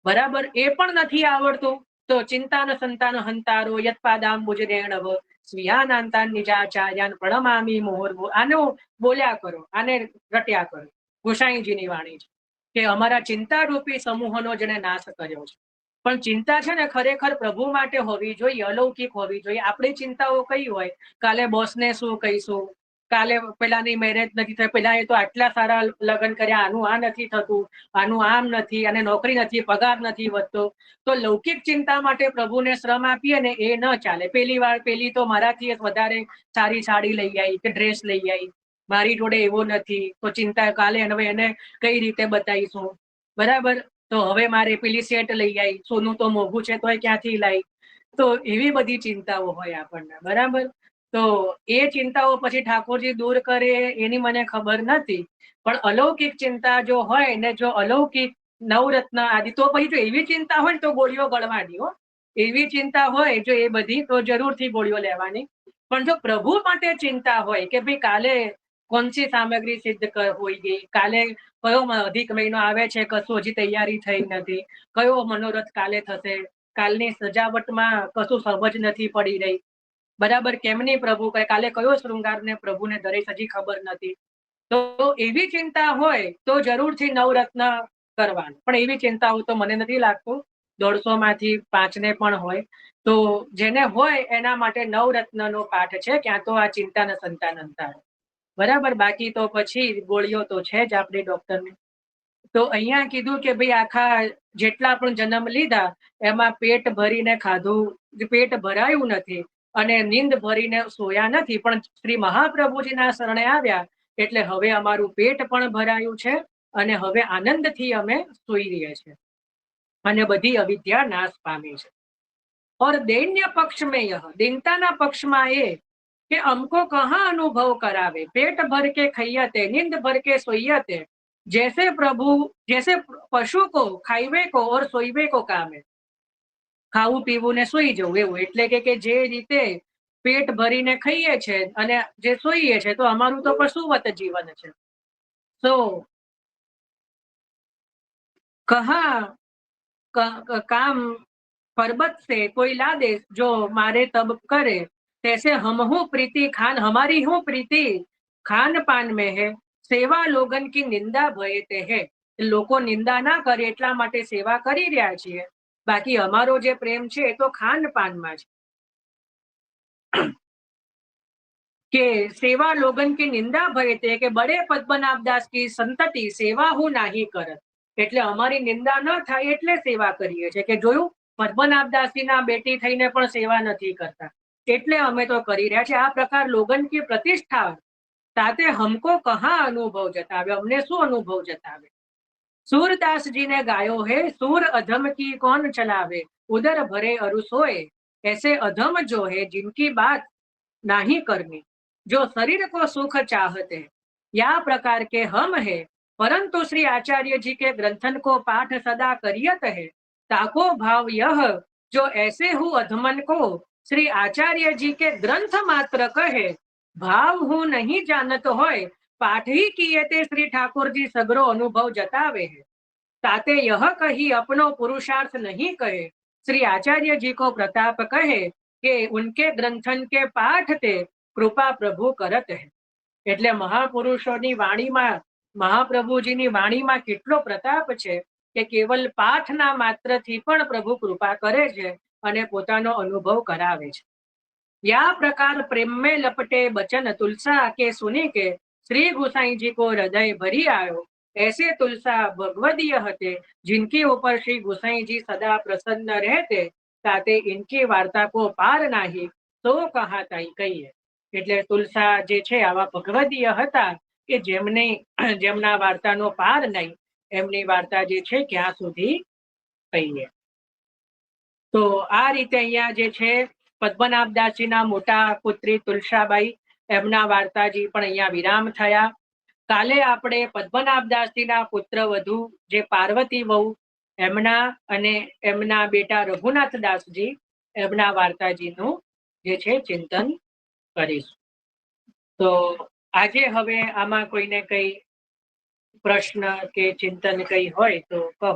બરાબર? એ પણ નથી આવડતું તો ચિંતાન સંતાન હંતારો યત્પાદાંબુજરેણવ સ્વીયાનાંતાન નિજાચાર્યાન પ્રણમામિ મુહુર્મુહુ. આનું બોલ્યા કરો, આને રટ્યા કરો. ગોસાઈજીની વાણી છે કે અમારા ચિંતારૂપી સમૂહનો જેને નાશ કર્યો છે. પણ ચિંતા છે ને ખરેખર પ્રભુ માટે હોવી જોઈએ, અલૌકિક હોવી જોઈએ. આપણી ચિંતાઓ કઈ હોય? કાલે બોસને શું કહીશું, કાલે પેલાની મેરેજ નથી થઈ, પેલા એ તો આટલા સારા લગ્ન કર્યા, આનું આ નથી થતું, આનું આમ નથી, અને નોકરી નથી, પગાર નથી વધતો. તો લૌકિક ચિંતા માટે પ્રભુને શ્રમ આપીએ ને એ ન ચાલે. પેલી તો મારાથી વધારે સારી સાડી લઈ આવી કે ડ્રેસ લઈ આવી, મારી જોડે એવો નથી, તો ચિંતા કાલે એને કઈ રીતે બતાવીશું. બરાબર? તો હવે મારે પેલી સેટ લઈ આવી, સોનું તો મોંઘું છે તોય ક્યાંથી લાવી. તો એવી બધી ચિંતાઓ હોય આપણને. બરાબર? તો એ ચિંતાઓ પછી ઠાકોરજી દૂર કરે એની મને ખબર નથી. પણ અલૌકિક ચિંતા જો હોય ને, જો અલૌકિક નવરત્ન આદિ, તો પછી જો એવી ચિંતા હોય તો ગોળીઓ ગળવાની હો. એવી ચિંતા હોય જો એ બધી, તો જરૂરથી ગોળીઓ લેવાની. પણ જો પ્રભુ માટે ચિંતા હોય કે ભાઈ કાલે કોણસી સામગ્રી સિદ્ધ હોઈ ગઈ, કાલે કયો અધિક મહિનો આવે છે, કશું હજી તૈયારી થઈ નથી, કયો મનોરથ કાલે થશે, કાલની સજાવટમાં કશું સમજ નથી પડી રહી. બરાબર? કેમની પ્રભુ કહે કાલે કયો શૃંગારને પ્રભુને દરેક હજી ખબર નથી. તો એવી ચિંતા હોય તો જરૂરથી નવરત્ન કરવાનું. પણ એવી ચિંતાઓ તો મને નથી લાગતું 150 માંથી 5 ને પણ હોય. તો જેને હોય એના માટે નવરત્નનો પાઠ છે, ક્યાં તો આ ચિંતા ને સંતાન અંતાર. બરાબર? બાકી તો પછી ગોળીઓ તો છે જ આપણી ડોક્ટરની. તો અહીંયા કીધું કે ભાઈ આખા જેટલા પણ જન્મ લીધા એમાં પેટ ભરીને ખાધું, પેટ ભરાયું નથી અને નીંદ ભરીને સોયા નથી, પણ શ્રી મહાપ્રભુજીના શરણે આવ્યા એટલે હવે અમારું પેટ પણ ભરાયું છે અને હવે આનંદથી અમે સૂઈ રહ્યા છીએ અને બધી અવિદ્યા નાશ પામી છે. और दैन्य पक्ष में यह, दीनताना पक्षમાં એ કે हमको कहाँ अनुभव करावे, पेट भर के खैयते नींद भर के सोयते, जैसे प्रभु जैसे पशु को खाइवे को और सोइवे को काम है. ખાવું પીવું ને સૂઈ જવું એવું. એટલે કે જે રીતે પેટ ભરીને ખાઈએ છે અને જે સૂઈએ છે તો અમારું તો પશુવત જીવન છે. તો કહા काम पर्वत से कोई ला दे जो मारे तब करे, तैसे हम हूँ प्रीति खान, हमारी हूँ प्रीति खान पान में है, सेवा लोगन की निंदा भयते है. લોકો નિંદા ના કરે એટલા માટે સેવા કરી રહ્યા છીએ. બાકી અમારો જે પ્રેમ છે એ તો ખાન પાનમાં છે કે સેવા લોગન की निंदा भयते, કે બડે પદ્મનાભદાસ की સંતતિ સેવા હું નાહી કરત. એટલે અમારી નિંદા ન થાય એટલે સેવા કરીએ છીએ. કે જોયું, પદ્મનાભદાસજીના બેટી થઈને પણ સેવા નથી કરતા એટલે અમે તો કરી રહ્યા છીએ. આ પ્રકાર લોગન की प्रतिष्ठा ताते हमको कहाँ अनुभव जतावे, हमने શું અનુભવ જતાવે. सूरदास जी ने गायो है, सूर अधम की कौन चलावे, उधर भरे अरुस होए, ऐसे अधम जो है जिनकी बात नहीं करनी, जो शरीर को सुख चाहते, या प्रकार के हम है, परंतु श्री आचार्य जी के ग्रंथन को पाठ सदा करियत है. ताको भाव यह जो ऐसे हूँ अधमन को श्री आचार्य जी के ग्रंथ मात्र कहे, भाव हूँ नहीं जानत होय, पाठ ही किए ते श्री ठाकुर जी सगरो अनुभव जतावे है. ताते यह कही अपनो पुरुषार्थ नहीं कहे, श्री आचार्य जी को प्रताप कहे कि उनके ग्रंथन के पाठ ते कृपा प्रभु करत है. એટલે મહાપુરુષોની વાણીમાં, મહાપ્રભુજીની વાણીમાં કેટલો પ્રતાપ છે કે કેવલ પાઠના માત્રથી પણ પ્રભુ કૃપા કરે છે અને પોતાનો અનુભવ કરાવે છે. या प्रकार प्रेम में लपटे बचन तुलसा के सुनी के श्री गोसाई जी को हृदय भरी आयो, ऐसे तुलसा भगवदीय हते जिनके ऊपर श्री गोसाई जी सदा प्रसन्न रहते. ताते इनकी वार्ता को पार नाही तो कहा ताई कહીએ એટલે તુલસા જે છે આવા ભગવદીય હતા કે જેમના વાર્તાનો પાર નહીં એમની વાર્તા જે છે ક્યાં સુધી કહીએ. તો આ રીતે અહીંયા જે છે પદ્મનાભદાસજીના મોટા પુત્રી તુલસાબાઈ એમના વાર્તાજી પણ અહીંયા વિરામ થયા. કાલે આપણે પદ્મનાભદાસજીના પુત્ર વધુ જે પાર્વતી વહુ એમના અને એમના બેટા રઘુનાથદાસજી એમના વાર્તાજીનું જે છે ચિંતન કરીશું. તો આજે હવે આમાં કોઈને કઈ પ્રશ્ન કે ચિંતન કઈ હોય તો કહો.